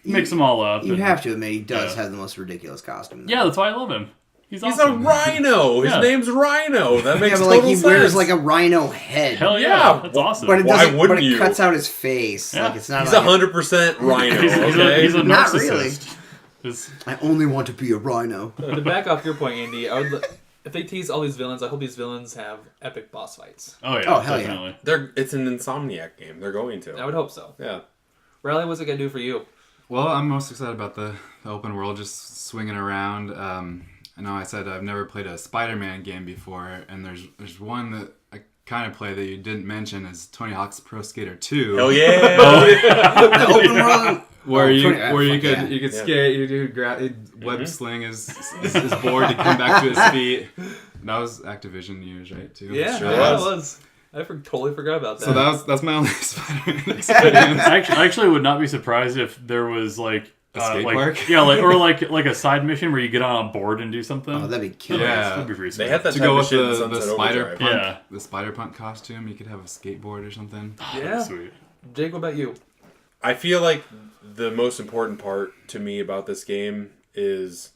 mix them all up. You and, have to admit he does have the most ridiculous costume. Yeah, that's why I love him. He's a awesome. rhino. His name's Rhino. That makes but total like he sense. wears like a rhino head. Hell yeah, that's awesome. But it Why doesn't. wouldn't But it you? cuts out his face. Yeah. Like it's not. He's like 100% Rhino. He's a narcissist. Not really. It's- I only want to be a rhino. To back off your point, Andy, if they tease all these villains, I hope these villains have epic boss fights. Oh yeah, Oh, hell yeah. definitely. It's an Insomniac game. They're going to. I would hope so. Yeah. Riley, what's it gonna do for you? Well, I'm most excited about the open world, just swinging around. I know I said I've never played a Spider-Man game before, and there's one that I kind of play that you didn't mention is Tony Hawk's Pro Skater 2. Hell yeah! The open world. Where you yeah. could skate, you could web sling his board to come back to his feet. That was Activision years, right? Too. Yeah, Sure it was. I totally forgot about that. So that's my only Spider-Man experience. I actually would not be surprised if there was like a skate park. Yeah, like a side mission where you get on a board and do something. Oh, that'd be killer. Yeah. That'd be pretty sweet. They had that To type go of with shit in the Sunset spider Overdrive. punk, Yeah. the spider punk costume, you could have a skateboard or something. Yeah. Sweet. Jake, what about you? I feel like the most important part to me about this game is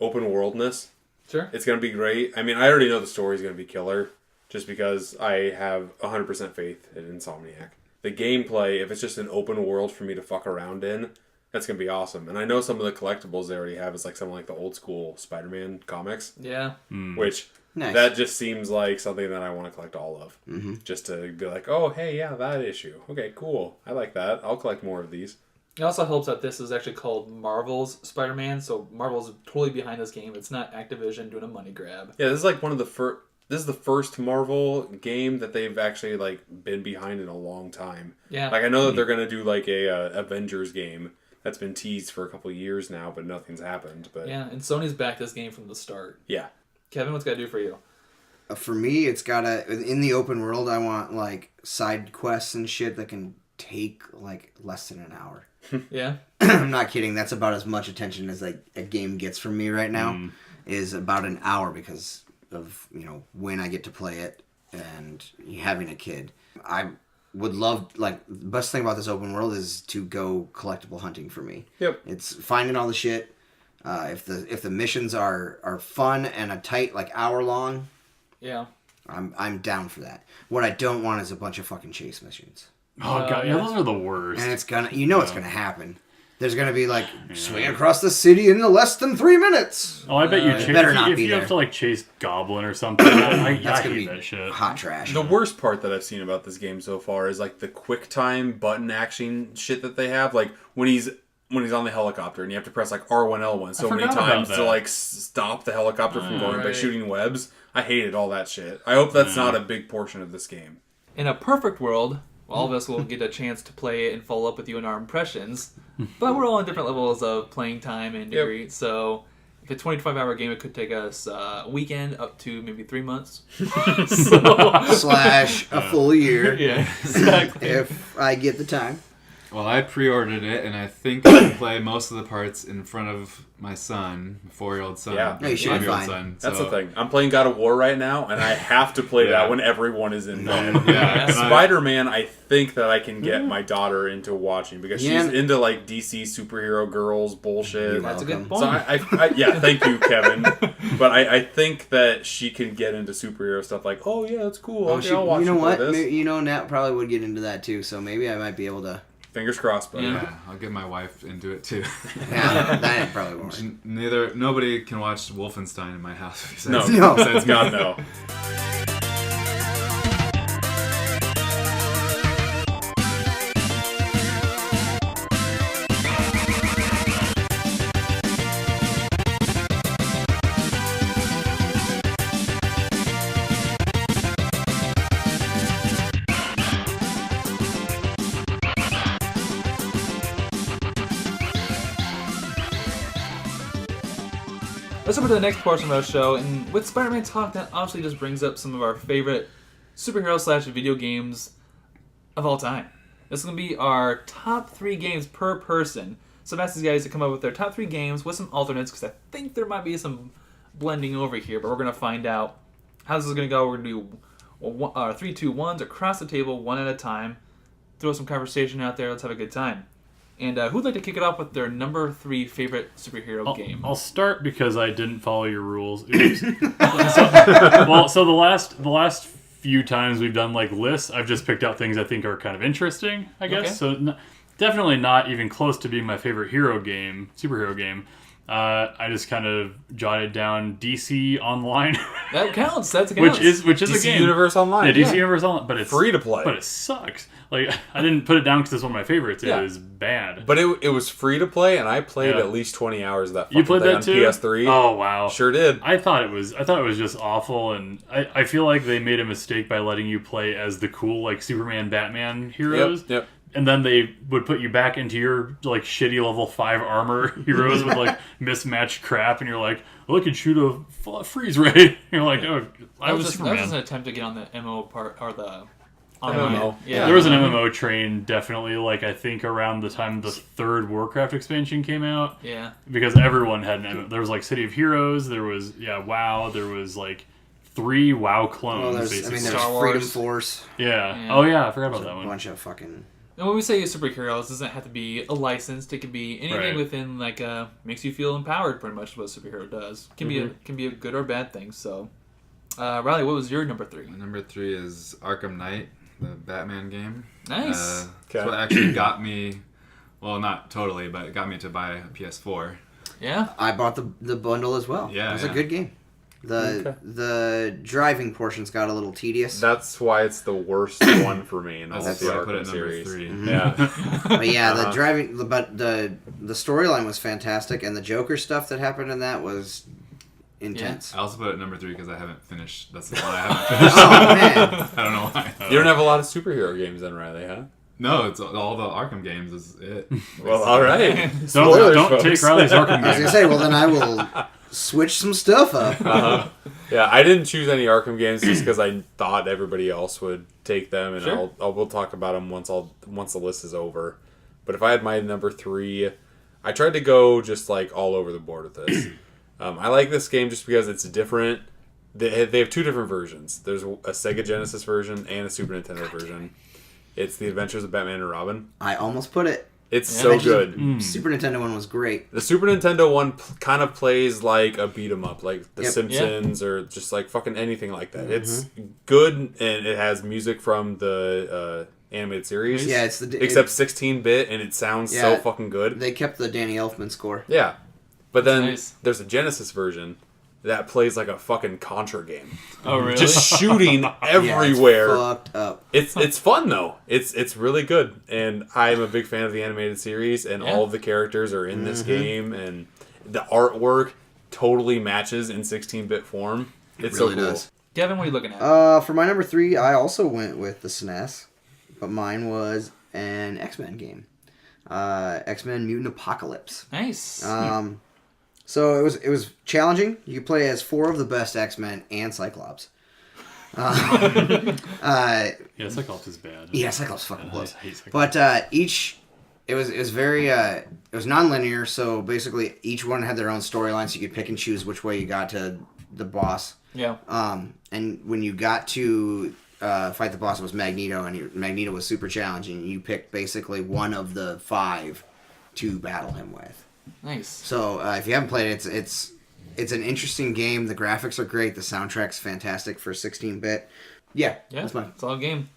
open worldness. Sure. It's going to be great. I mean, I already know the story's going to be killer just because I have 100% faith in Insomniac. The gameplay, if it's just an open world for me to fuck around in, that's going to be awesome. And I know some of the collectibles they already have is like something like the old school Spider-Man comics. Yeah. Which, Nice. that just seems like something that I want to collect all of. Mm-hmm. Just to be like, oh, hey, yeah, that issue. Okay, cool. I like that. I'll collect more of these. It also helps that this is actually called Marvel's Spider-Man, so Marvel's totally behind this game. It's not Activision doing a money grab. Yeah, this is like one of the first... This is the first Marvel game that they've actually like been behind in a long time. Yeah. Like I know that they're gonna do like a Avengers game that's been teased for a couple of years now, but nothing's happened. But Yeah, and Sony's backed this game from the start. yeah. Kevin, what's it got to do for you? For me, it's gotta in the open world. I want like side quests and shit that can take like less than an hour. Yeah. I'm not kidding. That's about as much attention as like a game gets from me right now. Is about an hour because of when I get to play it and having a kid. I would love the best thing about this open world is to go collectible hunting for me. Yep. It's finding all the shit. If the missions are fun and a tight hour long, Yeah. I'm down for that. What I don't want is a bunch of fucking chase missions. Oh god, yeah, those are the worst. And it's gonna it's gonna happen. There's gonna be swing across the city in less than 3 minutes. Oh, I bet you if you there. have to chase Goblin or something. I That's gonna hate be that shit. hot trash. The worst part that I've seen about this game so far is the quick time button action shit that they have. Like when he's on the helicopter and you have to press R1L1 so many forgot about times to that. stop the helicopter from going by right. shooting webs. I hated all that shit. I hope that's not a big portion of this game. In a perfect world, all of us will get a chance to play it and follow up with you in our impressions. But we're all on different levels of playing time and degree. Yep. So if it's a 25-hour game, it could take us a weekend up to maybe 3 months. Slash a full year. Yeah, exactly. If I get the time. Well, I pre-ordered it, and I think I can play most of the parts in front of my son, 4-year-old son. Yeah. No, you should be 5-year-old fine. son. That's so, the thing. I'm playing God of War right now, and I have to play that when everyone is in bed. Yeah. Spider-Man, I think that I can get my daughter into watching because she's Yeah. into DC superhero girls bullshit. That's a good Welcome. point. So yeah, thank you, Kevin. But I think that she can get into superhero stuff. Like, oh yeah, that's cool. Okay, I'll watch you know you play what? this. Nat probably would get into that too. So maybe I might be able to. Fingers crossed, buddy. Yeah. Yeah, I'll get my wife into it too. Yeah, that probably won't. Nobody can watch Wolfenstein in my house. No, besides me. God no. Let's jump into the next portion of our show, and with Spider-Man Talk, that obviously just brings up some of our favorite superhero/video games of all time. This is going to be our top 3 games per person. So I've asked these guys to come up with their top 3 games with some alternates, because I think there might be some blending over here, but we're going to find out how this is going to go. We're going to do 3, 2, 1s across the table, one at a time. Throw some conversation out there. Let's have a good time. And who'd like to kick it off with their number 3 favorite superhero game? I'll start because I didn't follow your rules. So the last few times we've done like lists, I've just picked out things I think are kind of interesting, I guess. Okay. So definitely not even close to being my favorite superhero game. I just kind of jotted down DC Online. That counts. That counts. which is DC a game. Universe Online. Yeah, DC Universe Online, but it's free to play. But it sucks. Like, I didn't put it down because it's one of my favorites. It was bad. But it was free to play, and I played at least 20 hours of that fucking You played thing that on too? PS3. Oh wow, Sure did. I thought it was just awful, and I feel like they made a mistake by letting you play as the cool like Superman, Batman heroes. Yep. And then they would put you back into your like shitty level 5 armor heroes with like mismatched crap, and you're like, well, I can shoot a freeze ray. You're like, oh, I was That Superman. was just an attempt to get on the MMO part, or the MMO. Yeah. There was an MMO train, definitely, like, I think around the time the 3rd Warcraft expansion came out. Yeah. Because everyone had an MMO. There was, like, City of Heroes, there was, WoW, there was, like, 3 WoW clones, basically. there's Star Freedom Wars. Force. Yeah. Oh, yeah, I forgot about that A one. bunch of fucking... And when we say superheroes, it doesn't have to be a licensed. It could be anything Right. within like makes you feel empowered. Pretty much what a superhero does. Can be a good or bad thing. So, Riley, what was your number 3? My number 3 is Arkham Knight, the Batman game. Nice. That's what actually got me. Well, not totally, but it got me to buy a PS4. Yeah. I bought the bundle as well. Yeah, it was a good game. The driving portions got a little tedious. That's why it's the worst one for me in all That's the why I put Arkham it number series. 3. Yeah. But yeah, the driving, the storyline was fantastic, and the Joker stuff that happened in that was intense. I also put it number 3 because I haven't finished. That's why I haven't finished. Oh man, I don't know why. You don't have a lot of superhero games then, Riley, huh? No, it's all the Arkham games is it. Well, all right. Don't take Riley's Arkham I was game. gonna say, well then I will switch some stuff up. Yeah, I didn't choose any Arkham games just because I thought everybody else would take them, and Sure. we'll talk about them once the list is over. But if I had my number 3, I tried to go just like all over the board with this. I like this game just because it's different. They have 2 different versions. There's a Sega Genesis version and a Super Nintendo version. It's The Adventures of Batman and Robin. I almost put it. It's so good. Super Nintendo one was great. The Super Nintendo one kind of plays like a beat 'em up, like The Yep. Simpsons or just like fucking anything like that. It's good, and it has music from the animated series. Yeah, except 16-bit, and it sounds so fucking good. They kept the Danny Elfman score. Yeah, but then nice. there's a Genesis version that plays like a fucking Contra game. Oh really? Just shooting everywhere. Yeah, it's fucked up. It's fun though. It's really good, and I'm a big fan of the animated series, and all of the characters are in this game, and the artwork totally matches in 16-bit form. It's really so cool. does. Kevin, what are you looking at? For my number 3, I also went with the SNES, but mine was an X-Men game. X-Men Mutant Apocalypse. Nice. So it was challenging. You play as 4 of the best X-Men and Cyclops. Yeah, Cyclops is bad. Yeah, Cyclops fucking blows. I hate Cyclops. But it was very it was non-linear. So basically, each one had their own storyline, so you could pick and choose which way you got to the boss. Yeah. And when you got to fight the boss, it was Magneto, and Magneto was super challenging. You picked basically one of the 5 to battle him with. Nice. So if you haven't played it, it's an interesting game. The graphics are great. The soundtrack's fantastic for 16-bit. Yeah, that's mine. It's all game.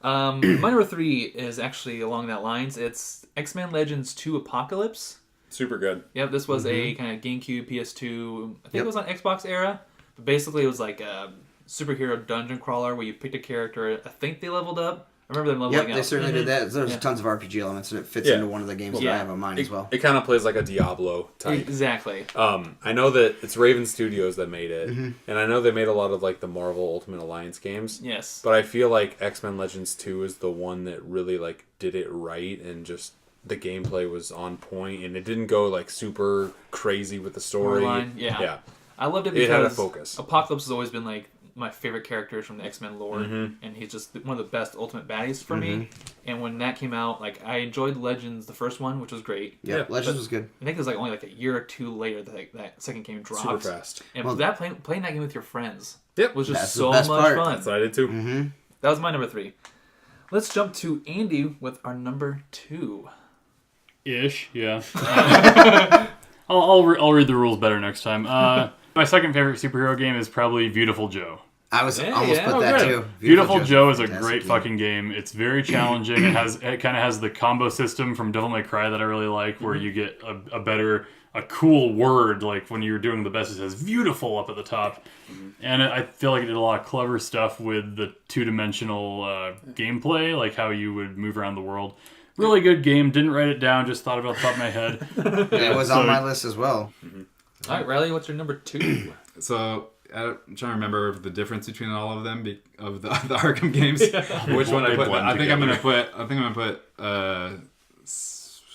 My number 3 is actually along that lines. It's X-Men Legends 2 Apocalypse. Super good. Yep, this was a kind of GameCube, PS2. I think it was on Xbox era. But basically, it was like a superhero dungeon crawler where you picked a character. I think they leveled up. I remember them leveling up. Yep, they certainly did that. There's tons of RPG elements, and it fits into one of the games that I have on mine as well. It kind of plays like a Diablo type. Exactly. I know that it's Raven Studios that made it, and I know they made a lot of like the Marvel Ultimate Alliance games. Yes. But I feel like X-Men Legends 2 is the one that really like did it right and just the gameplay was on point, and it didn't go like super crazy with the story. Storyline, yeah. I loved it It had a because focus. Apocalypse has always been like my favorite characters from the X-Men lore, and he's just one of the best ultimate baddies for me. And when that came out, like I enjoyed Legends, the first one, which was great. Yeah, Legends was good. I think it was like only like a year or two later that that second game dropped. Super fast. And that playing that game with your friends, was just That's the so best much part. fun. That's what I did too. That was my number 3. Let's jump to Andy with our number 2. Ish, yeah. I'll read the rules better next time. My second favorite superhero game is probably Beautiful Joe. I was almost put that too. Beautiful Joe is a fantastic great game. fucking game. It's very challenging. It kind of has the combo system from Devil May Cry that I really like, where you get a cool word, like when you're doing the best, it says beautiful up at the top. And I feel like it did a lot of clever stuff with the 2-dimensional gameplay, like how you would move around the world. Really good game. Didn't write it down, just thought about it off the top of my head. It was on my list as well. All right, Riley, what's your number 2? So I'm trying to remember the difference between all of them of the Arkham games. Which one I put? I think I'm gonna put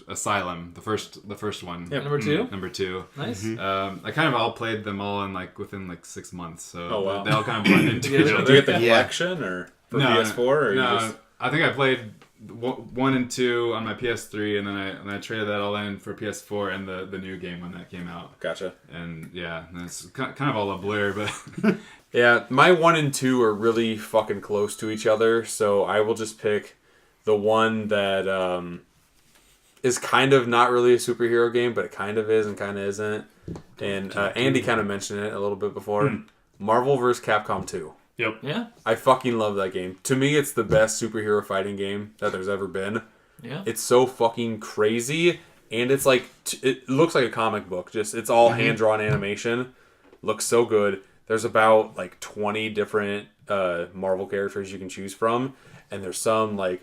Asylum, the first one. Yeah, number 2. Number 2. Nice. I kind of all played them all in within 6 months, so they all kind of blend into each Did other. you get the collection or for PS4? Or no, you just... I think I played 1 and 2 on my PS3, and then I traded that all in for PS4 and the new game when that came out. Gotcha. And yeah, it's kind of all a blur, but Yeah, my 1 and 2 are really fucking close to each other, so I will just pick the one that is kind of not really a superhero game, but it kind of is and kind of isn't. And Andy kind of mentioned it a little bit before. Marvel vs. Capcom 2. Yep. Yeah. I fucking love that game. To me, it's the best superhero fighting game that there's ever been. Yeah. It's so fucking crazy, and it's like it looks like a comic book. Just it's all hand drawn animation. Looks so good. There's about like 20 different Marvel characters you can choose from, and there's some like,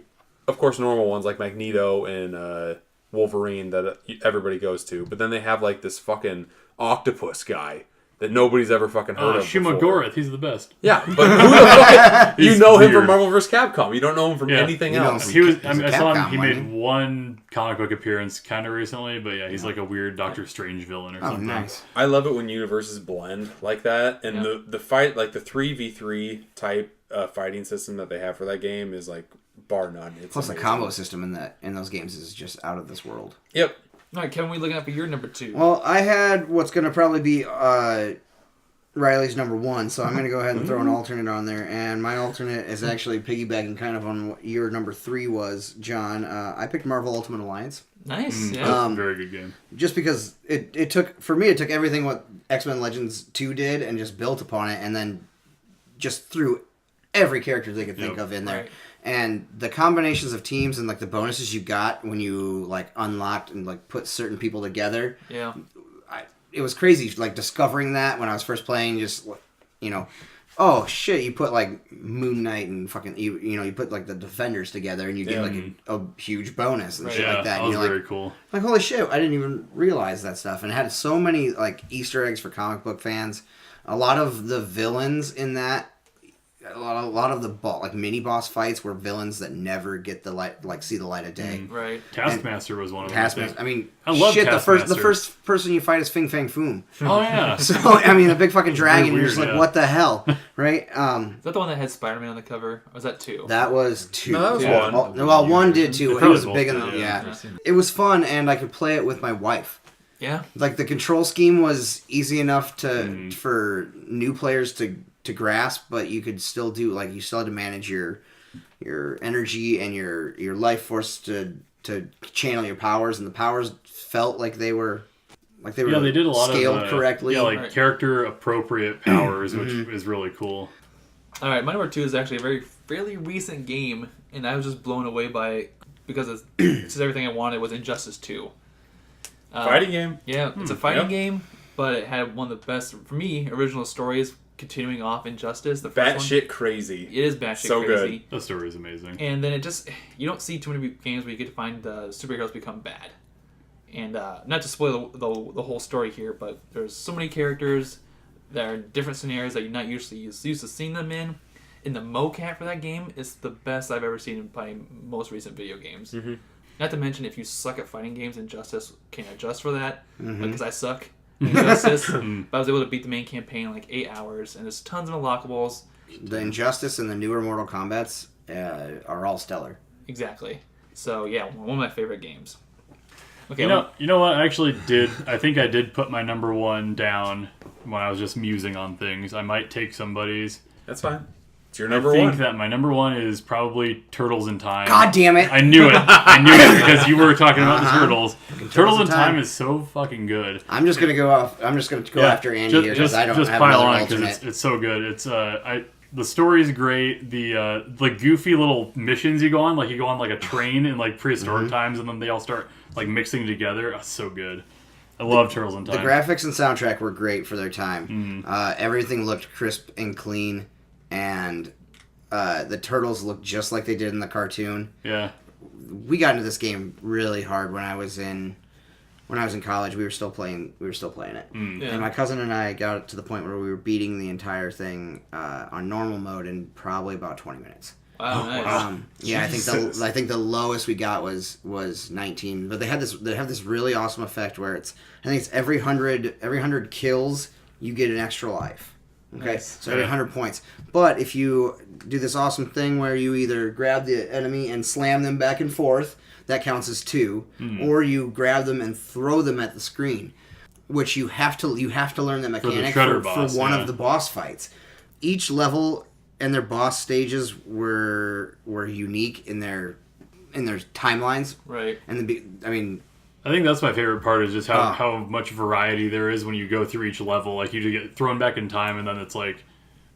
of course, normal ones like Magneto and Wolverine that everybody goes to. But then they have like this fucking octopus guy that nobody's ever fucking heard of Shima before. Gorath, he's the best. Yeah, but who the fuck? You know him weird. from Marvel vs. Capcom. You don't know him from anything You know else. He was. He's I a saw him. Capcom, He wasn't made he? one comic book appearance kind of recently, but yeah, he's like a weird Doctor Strange villain or Oh, something. nice. I love it when universes blend like that, and the fight, like the 3v3 type fighting system that they have for that game is like bar none. It's Plus amazing. the combo system in those games is just out of this world. Yep. All right, Kevin, we looking up for your number 2. Well, I had what's going to probably be Riley's number 1, so I'm going to go ahead and throw an alternate on there. And my alternate is actually piggybacking kind of on what your number 3 was, John. I picked Marvel Ultimate Alliance. Nice. Yeah. That's a very good game. Just because it took everything what X-Men Legends 2 did and just built upon it, and then just threw every character they could think of in there. Right. And the combinations of teams and like the bonuses you got when you like unlocked and like put certain people together. Yeah. It was crazy, like discovering that when I was first playing. Just oh shit, you put like Moon Knight and fucking you put like the Defenders together and you get like a huge bonus and shit like that. That And was you're very like, cool. like holy shit, I didn't even realize that stuff. And it had so many like Easter eggs for comic book fans. A lot of the villains in that. A lot of the mini boss fights were villains that never get the light, like see the light of day. Right. Taskmaster was one of them. Taskmaster. I mean, I love shit. Taskmaster. The first person you fight is Fing Fang Foom. Oh yeah. So I mean, a big fucking dragon. Weird, You're just like, yeah. what the hell, right? Is that the one that had Spiderman on the cover? Or was that 2? That was 2. No, that was Yeah. one. Well, 1 did too. It probably was both big did, enough. yeah. Yeah, it was fun, and I could play it with my wife. Yeah. Like the control scheme was easy enough for new players to grasp, but you could still do like you still had to manage your energy and your life force to channel your powers, and the powers felt like they were they did a lot scaled of correctly. Yeah, like Right. character appropriate powers, which is really cool. All right, my number 2 is actually a fairly recent game, and I was just blown away by it because it's just everything I wanted was Injustice 2. Fighting game. Yeah, it's a fighting Yep. game, but it had one of the best, for me, original stories continuing off Injustice. The first one. Batshit crazy. It is batshit So crazy. That story is amazing. And then you don't see too many games where you get to find superheroes become bad. And not to spoil the whole story here, but there's so many characters that are in different scenarios that you're not usually used to seeing them in. And the mocap for that game is the best I've ever seen in playing most recent video games. Not to mention, if you suck at fighting games, Injustice can adjust for that. Mm-hmm. Because I suck at Injustice. But I was able to beat the main campaign in like 8 hours. And there's tons of unlockables. The Injustice and the newer Mortal Kombats are all stellar. Exactly. So, yeah, one of my favorite games. Okay, You know what? I think I did put my number one down when I was just musing on things. I might take somebody's. That's fine. It's your number I think one. that my number one is probably Turtles in Time. God damn it! I knew it. I knew it because you were talking about the Turtles. Turtles in Time is so fucking good. I'm just gonna go after Andy here because I don't have pile another on alternate. it's so good. It's the story's great. The goofy little missions you go on, like you go on like a train in like prehistoric times, and then they all start like mixing together. Oh, so good. I love Turtles in Time. The graphics and soundtrack were great for their time. Everything looked crisp and clean, and the turtles looked just like they did in the cartoon. Yeah. We got into this game really hard when I was in college. We were still playing it, Yeah. and my cousin and I got to the point where we were beating the entire thing on normal mode in probably about 20 minutes. Wow, nice. Yeah, I think the lowest we got was 19. But they have this really awesome effect where I think it's every 100 kills you get an extra life. Okay, Nice. so every 100 points. But if you do this awesome thing where you either grab the enemy and slam them back and forth, that counts as 2, or you grab them and throw them at the screen, which you have to learn the mechanic for one of the boss fights. Each level and their boss stages were unique in their timelines. Right. And I think that's my favorite part is just how much variety there is when you go through each level. Like you just get thrown back in time, and then it's like,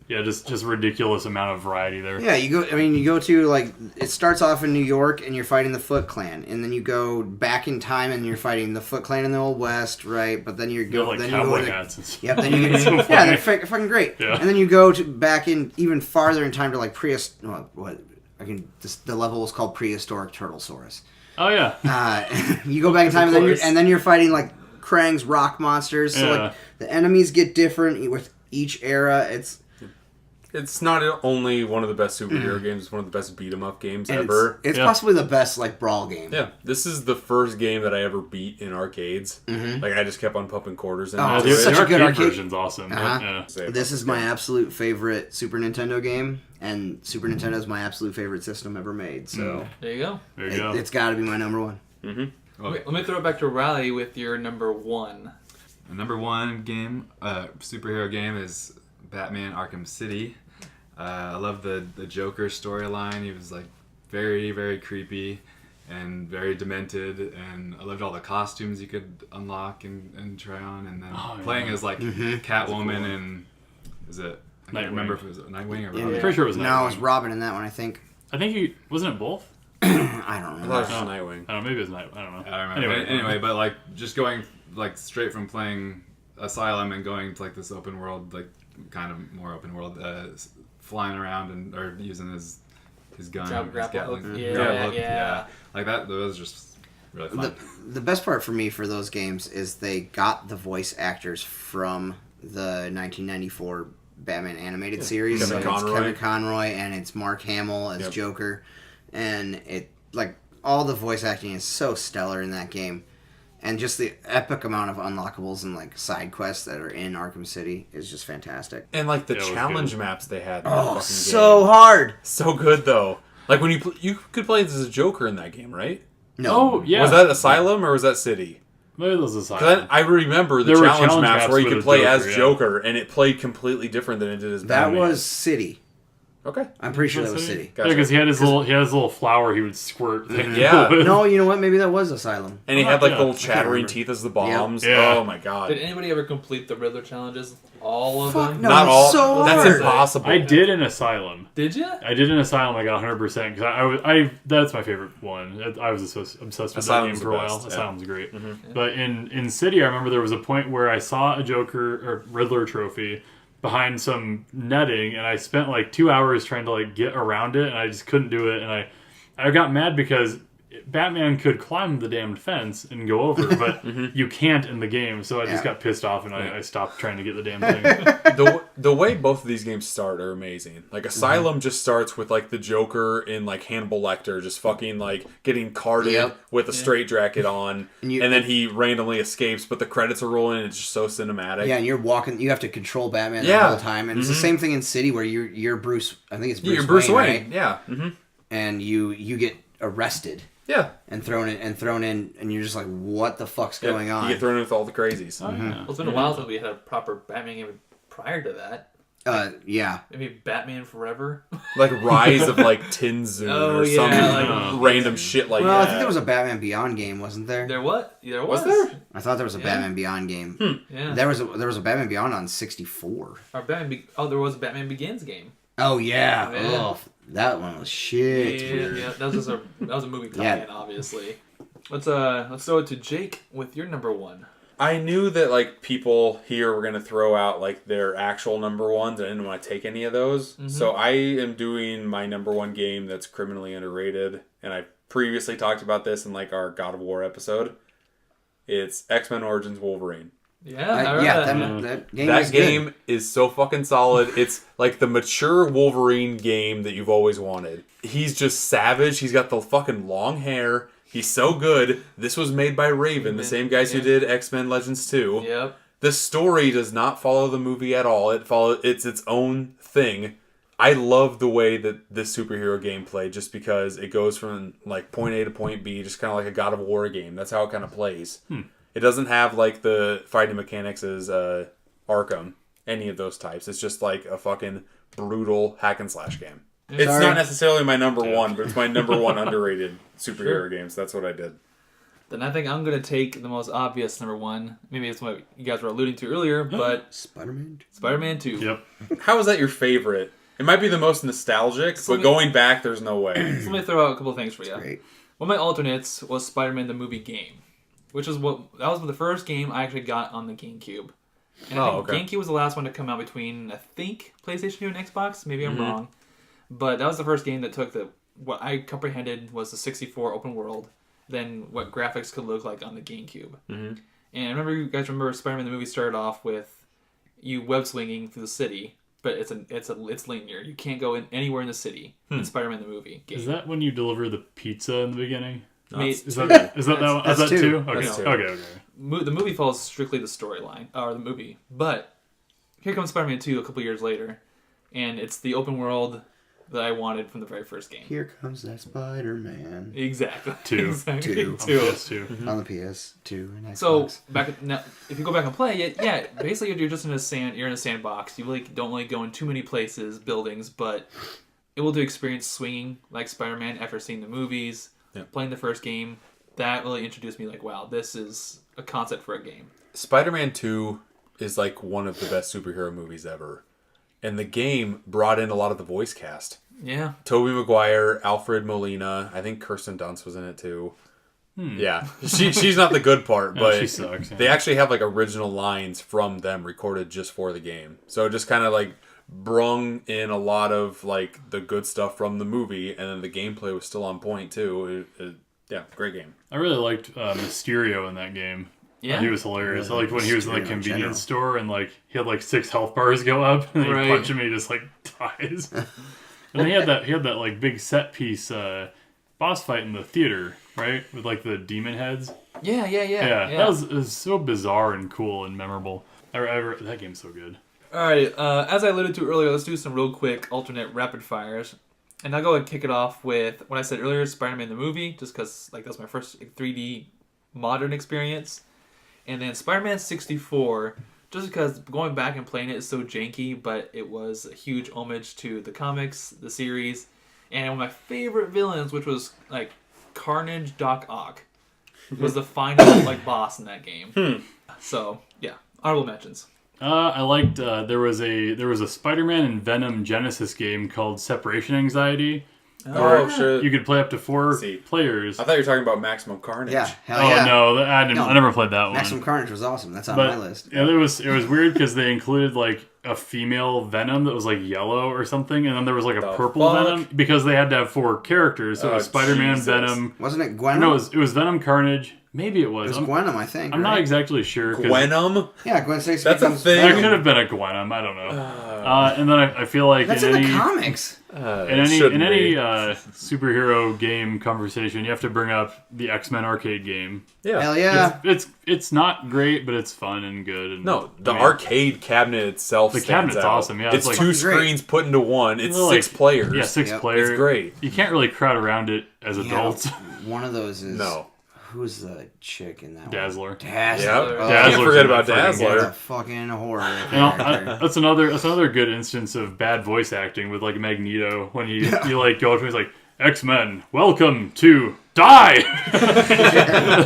yeah, just ridiculous amount of variety there. Yeah, you go to like it starts off in New York, and you're fighting the Foot Clan, and then you go back in time, and you're fighting the Foot Clan in the Old West, right? But then then you go then you get, so yeah, they're fucking great. Yeah. And then you go back in even farther in time to like the level was called Prehistoric Turtlesaurus. Oh yeah. You go back in time, and then you're fighting like Krang's rock monsters. So like the enemies get different with each era. It's not only one of the best superhero games; it's one of the best beat 'em up games ever. It's possibly the best like brawl game. Yeah, this is the first game that I ever beat in arcades. Like I just kept on pumping quarters in. Oh, the such a good arcade version's awesome. Yeah. This is my absolute favorite Super Nintendo game, and Super Nintendo is my absolute favorite system ever made. So there you go. It's got to be my number one. Let me throw it back to Riley with your number one. The number one game, superhero game, is Batman Arkham City. I love the Joker storyline. He was like very, very creepy and very demented, and I loved all the costumes you could unlock and try on, and then playing as like Catwoman and is it? I can't remember if it was Nightwing or Robin. I'm pretty sure it was Nightwing. No, it was Robin in that one, I think. I think he wasn't it both? I don't know. I thought it was Nightwing. I don't know. Maybe it was Nightwing. I don't know. I don't remember. Anyway, but like just going like straight from playing Asylum and going to like this open world, like kind of more open world, flying around or using his gun, his Gatling. Yeah. Like that was just really fun. The best part for me for those games is they got the voice actors from the 1994 Batman animated series. Kevin So Conroy. it's Kevin Conroy and it's Mark Hamill as Joker, and it like all the voice acting is so stellar in that game. And just the epic amount of unlockables and like side quests that are in Arkham City is just fantastic. And like the challenge maps they had. In Oh, the so game. hard! So good though. Like when you could play as a Joker in that game, right? No. Oh yeah. Was that Asylum or was that City? Maybe it was Asylum. I remember the There were challenge maps where you with could play Joker, as Joker, and it played completely different than it did as That Batman. was City. Okay. I'm pretty sure that was City. Gotcha. Yeah, because he had his little flower he would squirt. thing. Yeah. No, you know what? Maybe that was Asylum. And he had like Yeah. little chattering teeth as the bombs. Yeah. Oh my god. Did anybody ever complete the Riddler challenges? All of Fuck them? no. Not it's all. so That's hard. impossible. I did in Asylum. Did you? I did in Asylum. I got 100% because I that's my favorite one. I was obsessed with that game Asylum's for a the while. best, Asylum's great. But in City, I remember there was a point where I saw a Joker or Riddler trophy behind some netting, and I spent like 2 hours trying to like get around it, and I just couldn't do it. And I got mad because Batman could climb the damned fence and go over, but you can't in the game. So I just got pissed off and I stopped trying to get the damn thing. The way both of these games start are amazing. Like Asylum just starts with like the Joker in like Hannibal Lecter just fucking like getting carted with a straitjacket on, and then he randomly escapes. But the credits are rolling, and it's just so cinematic. Yeah, and you're walking. You have to control Batman the whole time, and it's the same thing in City where you're Bruce. I think it's Bruce. You're Bruce Wayne, right? yeah. And you get arrested. Yeah, and thrown in, and you're just like, what the fuck's going on? You get thrown in with all the crazies. Oh, yeah. Well, it's been a while since we had a proper Batman game prior to that. Yeah. Maybe Batman Forever? Like Rise of like Tinzu or some random shit like that. Well, I think there was a Batman Beyond game, wasn't there? There what? There was. there? I thought there was a Batman Beyond game. Yeah. There was a Batman Beyond on 64. Or there was a Batman Begins game. Oh yeah. Oh, that one was shit. Yeah. That was a movie tie-in, obviously. Let's throw it to Jake with your number one. I knew that like people here were gonna throw out like their actual number ones. I didn't want to take any of those, so I am doing my number one game that's criminally underrated. And I previously talked about this in like our God of War episode. It's X-Men Origins Wolverine. Yeah, that game is so fucking solid. It's like the mature Wolverine game that you've always wanted. He's just savage. He's got the fucking long hair. He's so good. This was made by Raven, the same guys who did X-Men Legends 2. Yep. The story does not follow the movie at all. It's its own thing. I love the way that this superhero game played, just because it goes from like point A to point B, just kind of like a God of War game. That's how it kind of plays. It doesn't have like the fighting mechanics as Arkham, any of those types. It's just like a fucking brutal hack and slash game. It's not necessarily my number one, but it's my number one underrated superhero games. That's what I did. Then I think I'm going to take the most obvious number one. Maybe it's what you guys were alluding to earlier, but Spider-Man 2. Yep. How is that your favorite? It might be the most nostalgic, but going back, there's no way. So let me throw out a couple of things for you. Great. One of my alternates was Spider-Man the movie game, which is that was the first game I actually got on the GameCube. And I think GameCube was the last one to come out between, I think, PlayStation 2 and Xbox. Maybe I'm wrong. But that was the first game that took what I comprehended was the 64 open world, then what graphics could look like on the GameCube. And I remember you guys remember Spider-Man the movie started off with you web swinging through the city, but it's linear. You can't go anywhere in the city in Spider-Man the movie game. Is that when you deliver the pizza in the beginning? Is that that one? Is that two? Okay. That's two. Okay. The movie follows strictly the storyline, or the movie. But here comes Spider-Man 2 a couple years later, and it's the open world that I wanted from the very first game. Here comes that Spider-Man. Exactly. Two. Two. On PS2. On the PS2 and Xbox. So if you go back and play it, basically you're just in a sandbox. You really don't really go in too many places, buildings, but able to experience swinging like Spider-Man after seeing the movies, playing the first game. That really introduced me like, wow, this is a concept for a game. Spider-Man 2 is like one of the best superhero movies ever. And the game brought in a lot of the voice cast. Yeah. Tobey Maguire, Alfred Molina, I think Kirsten Dunst was in it too. Yeah. She's not the good part, but she sucks. Yeah. They actually have like original lines from them recorded just for the game. So it just kind of like brung in a lot of like the good stuff from the movie, and then the gameplay was still on point too. Yeah, great game. I really liked Mysterio in that game. Yeah. He was hilarious. I liked when he was in the convenience store and like he had like 6 health bars go up and then you punch him and he just like dies. And he had that like big set piece boss fight in the theater, right? With like the demon heads. Yeah. That was so bizarre and cool and memorable. That game's so good. Alright, as I alluded to earlier, let's do some real quick alternate rapid fires. And I'll go and kick it off with what I said earlier, Spider-Man the movie, just because like that's my first 3D modern experience. And then Spider-Man 64, just because going back and playing it is so janky, but it was a huge homage to the comics, the series, and one of my favorite villains, which was like Carnage Doc Ock, was the final like boss in that game. So yeah, honorable mentions. I liked there was a Spider-Man and Venom Genesis game called Separation Anxiety, Oh, sure. You could play up to 4 See. players. I thought you were talking about Maximum Carnage. Yeah, hell Oh yeah. no, I never played that one. Maximum Carnage was awesome. That's on But my list. yeah, it was weird because they included like a female Venom that was like yellow or something, and then there was like a The purple fuck? Venom because they had to have 4 characters. So it was Oh, Spider-Man, Jesus. Venom. Wasn't it Gwen? No, it was Venom, Carnage. Maybe it was. It was Gwenum, I think. I'm right? not exactly sure. 'Cause Gwenum? Yeah, Gwen Stacy That's a becomes thing. There Venom. could have been a Gwenum. I don't know. And then I feel like That's in in any the comics. in shouldn't any be. superhero game conversation, you have to bring up the X-Men arcade game. Yeah. Hell yeah. It's not great, but it's fun and good. And, No, the I mean, arcade cabinet itself. The stands cabinet's out. awesome, yeah, it's it's like- two Great. screens put into one. It's Well, 6 like- players. Yeah, 6 Yep. players. It's great. You can't really crowd around it as Yeah. adults. One of those is... No. Who's the chick in that one? Dazzler. Dazzler. Yep. Oh, Can't Dazzler's forget in about that freaking Dazzler. What a fucking horror. You know, that's another good instance of bad voice acting with like Magneto when you like go up to him, he's like, X-Men, welcome to die.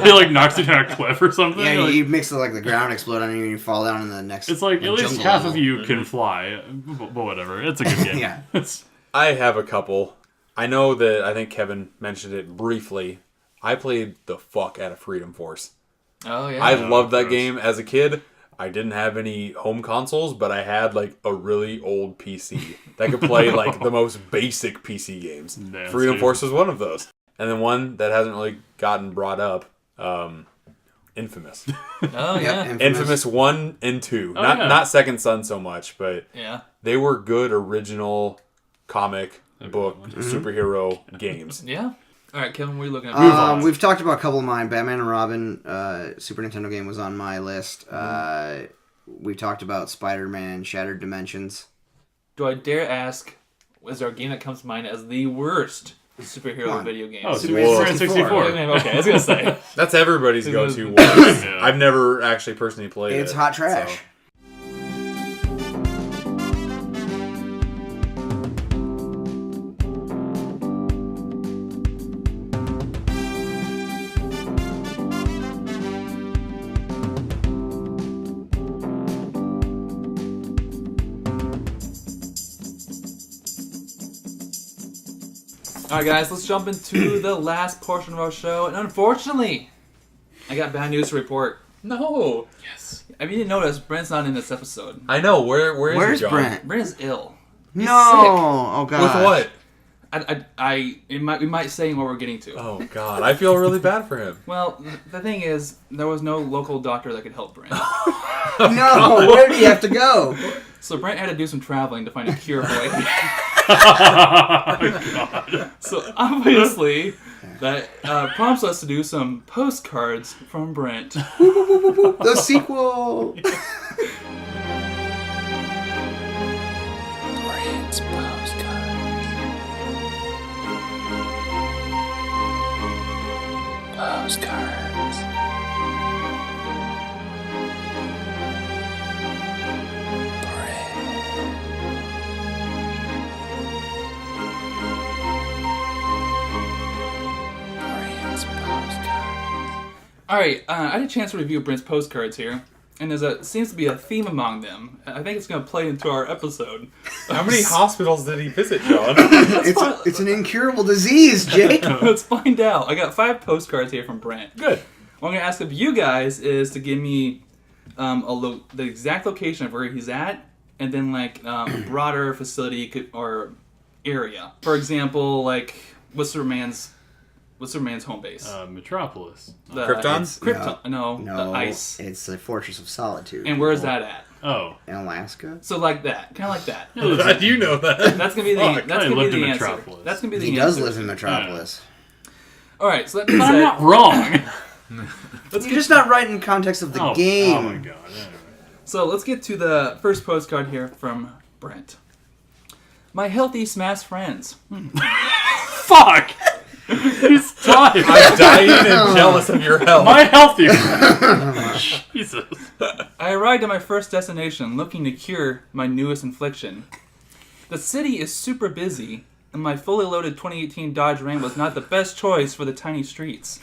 He like knocks you down a cliff or something. Yeah, like, you mix the ground explode on you and you fall down in the next. it's like at least jungle half level. of you can fly, but whatever. It's a good game. Yeah. It's, I have a couple. I know that I think Kevin mentioned it briefly. I played the fuck out of Freedom Force. Oh yeah. I loved that gross. game as a kid. I didn't have any home consoles, but I had like a really old PC that could play like the most basic PC games. Nasty. Freedom Force was one of those. And then one that hasn't really gotten brought up, Infamous. Oh yeah. Yep, Infamous 1 and 2. Oh, not yeah. not Second Son so much, but Yeah. they were good original comic book superhero games. Yeah. All right, Kevin, what are you looking at? We've talked about a couple of mine. Batman and Robin, Super Nintendo game was on my list. We talked about Spider-Man, Shattered Dimensions. Do I dare ask, is there a game that comes to mind as the worst Come superhero on. video game? oh, Superman Superman 64. 64. Okay, I was gonna say. That's everybody's go-to one. Yeah. I've never actually personally played it. It's hot trash. so- All right, guys, let's jump into the last portion of our show. And unfortunately, I got bad news to report. No. Yes. If you didn't notice, Brent's not in this episode. I know. Where's Where's he gone? Brent? Brent is ill. No! sick. Oh, God. With what? We might say what we're getting to. Oh, God. I feel really bad for him. Well, the thing is, there was no local doctor that could help Brent. No! Where do you have to go? So Brent had to do some traveling to find a cure for it. So obviously, that prompts us to do some postcards from Brent. The sequel! Brent's postcards. Brent's postcards. All right, I had a chance to review Brent's postcards here, and seems to be a theme among them. I think it's going to play into our episode. How many hospitals did he visit, John? It's an incurable disease, Jake. Let's find out. I got 5 postcards here from Brent. Good. What I'm going to ask of you guys is to give me the exact location of where he's at, and then like a broader facility or area. For example, like what's Superman's home base? Metropolis. Krypton? It's Krypton. No, No, the ice. it's the Fortress of Solitude. And where's that at? Oh. In Alaska? So like that, kind of like that. How do you know that? That's gonna be the Fuck. that's I gonna be lived the in answer. Metropolis. That's gonna be the He answer. does live in Metropolis. All right, so that being But I'm said, not wrong. let's You're get just not right in context of the Oh game. my god. so let's get to the first postcard here from Brent. My healthy SMAS friends. Fuck! He's dying. I'm dying and jealous of your health. My healthy. Jesus. I arrived at my first destination looking to cure my newest infliction. The city is super busy, and my fully loaded 2018 Dodge Ram was not the best choice for the tiny streets.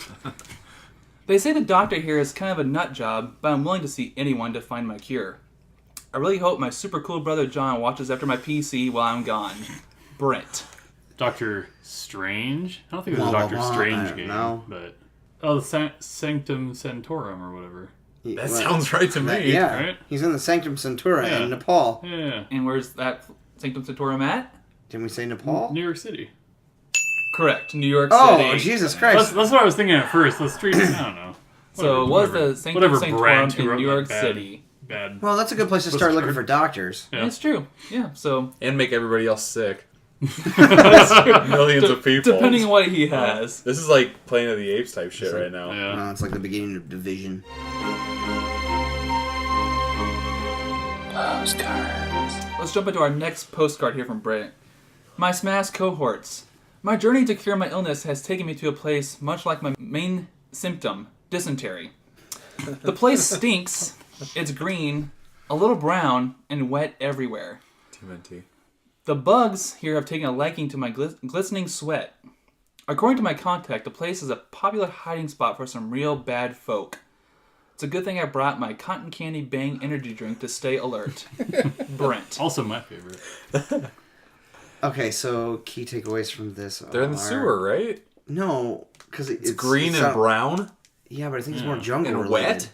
They say the doctor here is kind of a nut job, but I'm willing to see anyone to find my cure. I really hope my super cool brother John watches after my PC while I'm gone. Brent. Doctor Strange. I don't think it was a Blah, Doctor blah, blah. I Strange don't game, know. but the Sanctum Sanctorum or whatever. That sounds right to me. Yeah, Right? he's in the Sanctum Sanctorum Yeah. in Nepal. Yeah, And where's that Sanctum Sanctorum at? Didn't we say Nepal? New York City. Correct, New York Oh, City. Jesus Christ! That's what I was thinking at first. The street. I don't know. So it was the Sanctum Brent Sanctorum who in wrote New that York bad- City. Bad. Well, that's a good place to start looking for doctors. Yeah. It's true. Yeah. So And make everybody else sick. Millions of people. depending on what he has. This is like Planet of the Apes type shit right now. Yeah. It's like the beginning of Division. Postcards. Let's jump into our next postcard here from Brent. My SMAS cohorts. My journey to cure my illness has taken me to a place much like my main symptom, dysentery. The place stinks, it's green, a little brown, and wet everywhere. TMNT. The bugs here have taken a liking to my glistening sweat. According to my contact, the place is a popular hiding spot for some real bad folk. It's a good thing I brought my cotton candy bang energy drink to stay alert. Brent. Also my favorite. Okay, so key takeaways from this. They're in the sewer, right? No, because It's green and brown Yeah, but I think it's Yeah. more jungle and related. wet.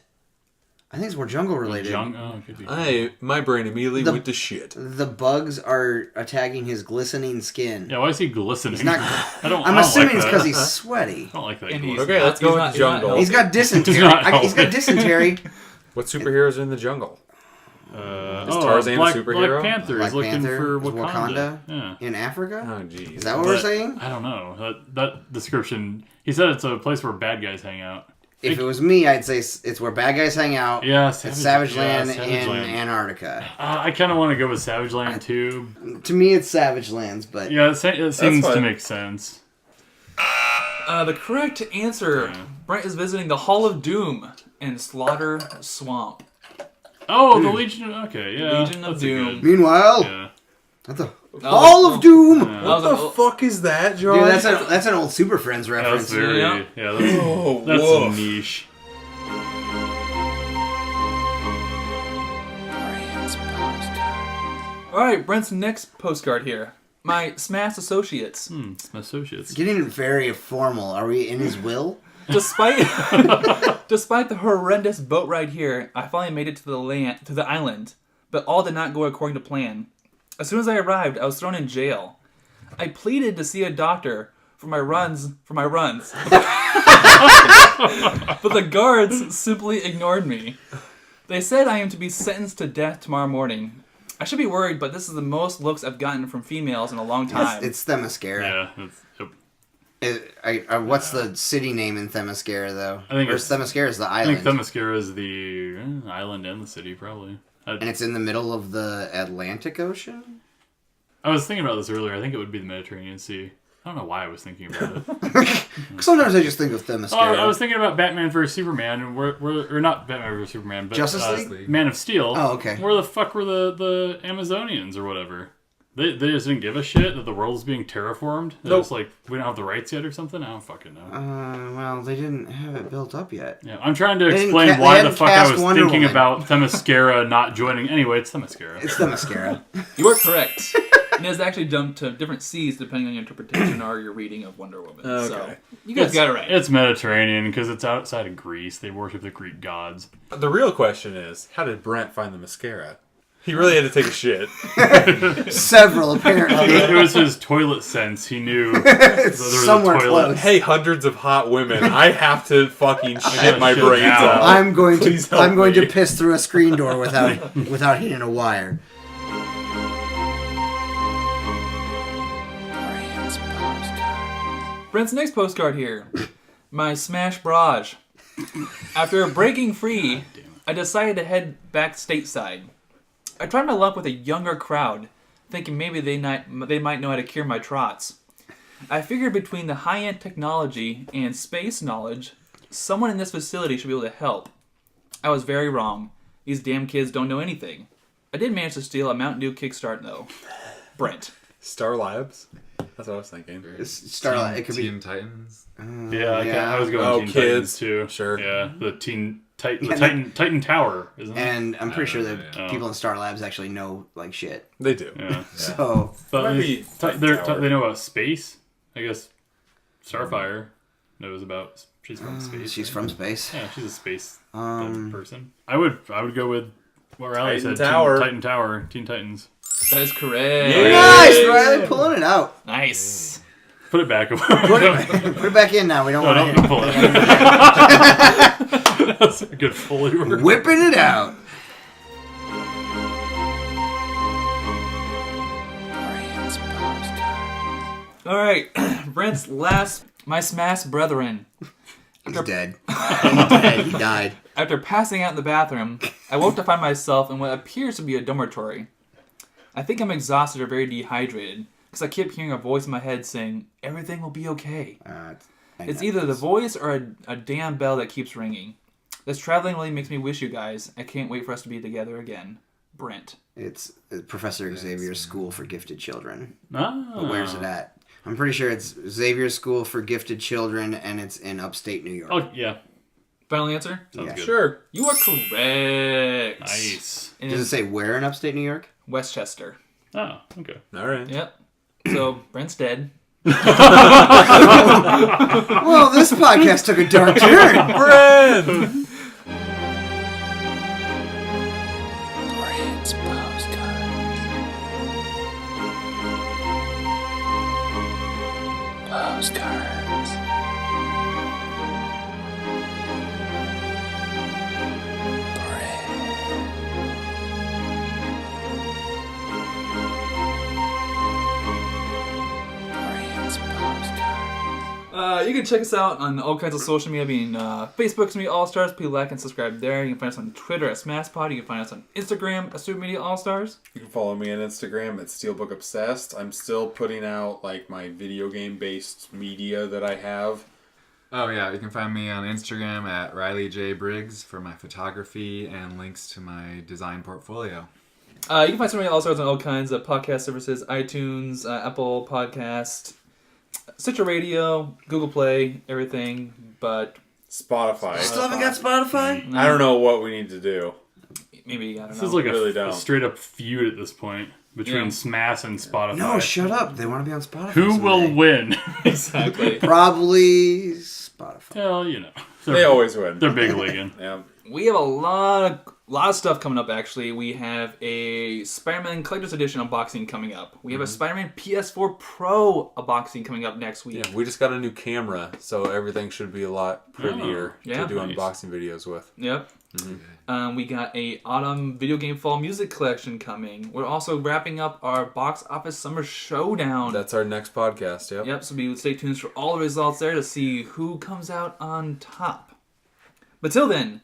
I think it's more jungle related. It could be. My brain immediately The- went to shit. The bugs are attacking his glistening skin. Yeah, why is he glistening? He's not. I don't. I'm I don't assuming like it's that. because he's sweaty. I don't like that. And glisten. he's Okay, let's go with he's not jungle. He's got dysentery. not He's got dysentery. What superheroes are in the jungle? Is Oh, Tarzan Black, a superhero? Black Panther Black is looking Panther for is Wakanda. Yeah. in Africa. Oh, jeez. Is that what we're But saying? I don't know. That description. He said it's a place where bad guys hang out. If it was me, I'd say it's where bad guys hang out. Yeah, It's Savage Land Savage in Land. Antarctica. I kind of want to go with Savage Land too. To me, it's Savage Lands, but Yeah, it seems to fine. make sense. The correct answer, Brent is visiting the Hall of Doom in Slaughter Swamp. Oh, the Legion of... Okay, yeah. Legion of that's a Doom. good- meanwhile, Yeah. at the Hall of Doom. What the fuck is that, John? Dude, that's an old Super Friends reference. That's very... Yeah. Yeah, that's, Oh, that's woof. niche. Brent's postcard. Alright, Brent's next postcard here. My SMAS associates. It's my associates. Getting very formal. Are we in his will? Despite despite the horrendous boat ride here, I finally made it to the island, but all did not go according to plan. As soon as I arrived, I was thrown in jail. I pleaded to see a doctor for my runs. But the guards simply ignored me. They said I am to be sentenced to death tomorrow morning. I should be worried, but this is the most looks I've gotten from females in a long time. It's Themyscira. Yeah. Yep. What's the city name in Themyscira, though? I think or it's- Themyscira is the I island. think Themyscira is the island and the city, probably. And it's in the middle of the Atlantic Ocean? I was thinking about this earlier. I think it would be the Mediterranean Sea. I don't know why I was thinking about it. Sometimes I just think of Themyscira. Oh, I was thinking about Batman vs Superman, and or not Batman vs Superman, but Justice League? Man of Steel. Oh, okay. Where the fuck were the Amazonians or whatever? They just didn't give a shit that the world was being terraformed. They're just like, we don't have the rights yet or something. I don't fucking know. Well, they didn't have it built up yet. Yeah, I'm trying to didn't explain they why the hadn't fuck I cast was Wonder thinking Woman. about Themyscira not joining. Anyway, it's Themyscira. It's Themyscira. You are correct. And it has actually jumped to different seas depending on your interpretation or your reading of Wonder Woman. So Okay. you guys got it right. It's Mediterranean because it's outside of Greece. They worship the Greek gods. The real question is, how did Brent find the mascara? He really had to take a shit. Several, apparently. It was his toilet sense. He knew there was somewhere a toilet. close. Hey, hundreds of hot women. I have to fucking shit gotta my shit brains now. out. I'm going Please to help I'm going me. to piss through a screen door without hitting a wire. Brent's postcard. Brent's next postcard here. My smash barrage. After breaking free, I decided to head back stateside. I tried my luck with a younger crowd, thinking maybe they might know how to cure my trots. I figured between the high-end technology and space knowledge, someone in this facility should be able to help. I was very wrong. These damn kids don't know anything. I did manage to steal a Mountain Dew Kickstart, though. Brent. Star Labs? That's what I was thinking. Starlight. It could be. Teen Titans. Yeah, yeah. I was going Oh, Teen kids. Titans too. Sure. Yeah, the teen Titan Tower, isn't it? And I'm pretty sure that yeah. people in Star Labs actually know like shit. They do. Yeah. So But Might be Titan they Tower. know about space. I guess Starfire knows about. She's from space. she's from space. Yeah, she's a space Um, person. I would go with what Riley Titan said. Tower. Titan Tower. Teen Titans. That is correct. Nice, Riley, pulling it out. Nice. Put it back. Put it back in now. We don't want don't to pull it. That's a good Foley word. whipping it out. Brent's postcard. All right, Brent's last, my SMAS brethren. He's dead. He's dead. He died. After passing out in the bathroom, I woke to find myself in what appears to be a dormitory. I think I'm exhausted or very dehydrated, because I kept hearing a voice in my head saying, everything will be okay. It's either the voice or a damn bell that keeps ringing. This traveling really makes me wish you guys. I can't wait for us to be together again. Brent. It's Professor Xavier's School for Gifted Children. Ah. But where's it at? I'm pretty sure it's Xavier's School for Gifted Children, and it's in upstate New York. Oh yeah. Final answer? Sounds Yeah. good. Sure. You are correct. Nice. And Does it it's say where in upstate New York? Westchester. Oh, okay. All right. Yep. So, Brent's dead. Well, this podcast took a dark turn. Brent! Brent's postcard. Postcards. Brent's postcard. You can check us out on all kinds of social media, being Facebook, SME All-Stars. Please like and subscribe there. You can find us on Twitter at SMASPod. You can find us on Instagram at Super Media All-Stars. You can follow me on Instagram at Steelbook Obsessed. I'm still putting out like my video game based media that I have. Oh yeah, you can find me on Instagram at Riley J Briggs for my photography and links to my design portfolio. You can find Super Media All-Stars on all kinds of podcast services, iTunes, Apple Podcast, Stitcher Radio, Google Play, everything, but Spotify. Still haven't got Spotify? I don't know what we need to do. maybe, I don't know. This is like Really a don't. straight up feud at this point between Yeah. SMAS and Spotify. No, shut up. They want to be on Spotify. Who will someday. win? Exactly. Probably Spotify. Well, you know. They always win. They're big leaguing. Yeah. We have a lot of stuff coming up, actually. We have a Spider-Man Collector's Edition unboxing coming up. We have a Spider-Man PS4 Pro unboxing coming up next week. Yeah, we just got a new camera, so everything should be a lot prettier yeah. to do Nice. unboxing videos with. Yep. We got a autumn video game fall music collection coming. We're also wrapping up our box office summer showdown. That's our next podcast, yep. Yep, so stay tuned for all the results there to see who comes out on top. But till then,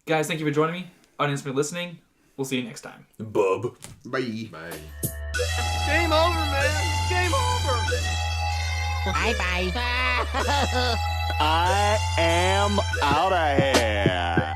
guys, thank you for joining me. Audience, for listening. We'll see you next time. Bub. Bye. Bye. Game over, man. Game over. Bye-bye. I am out of here.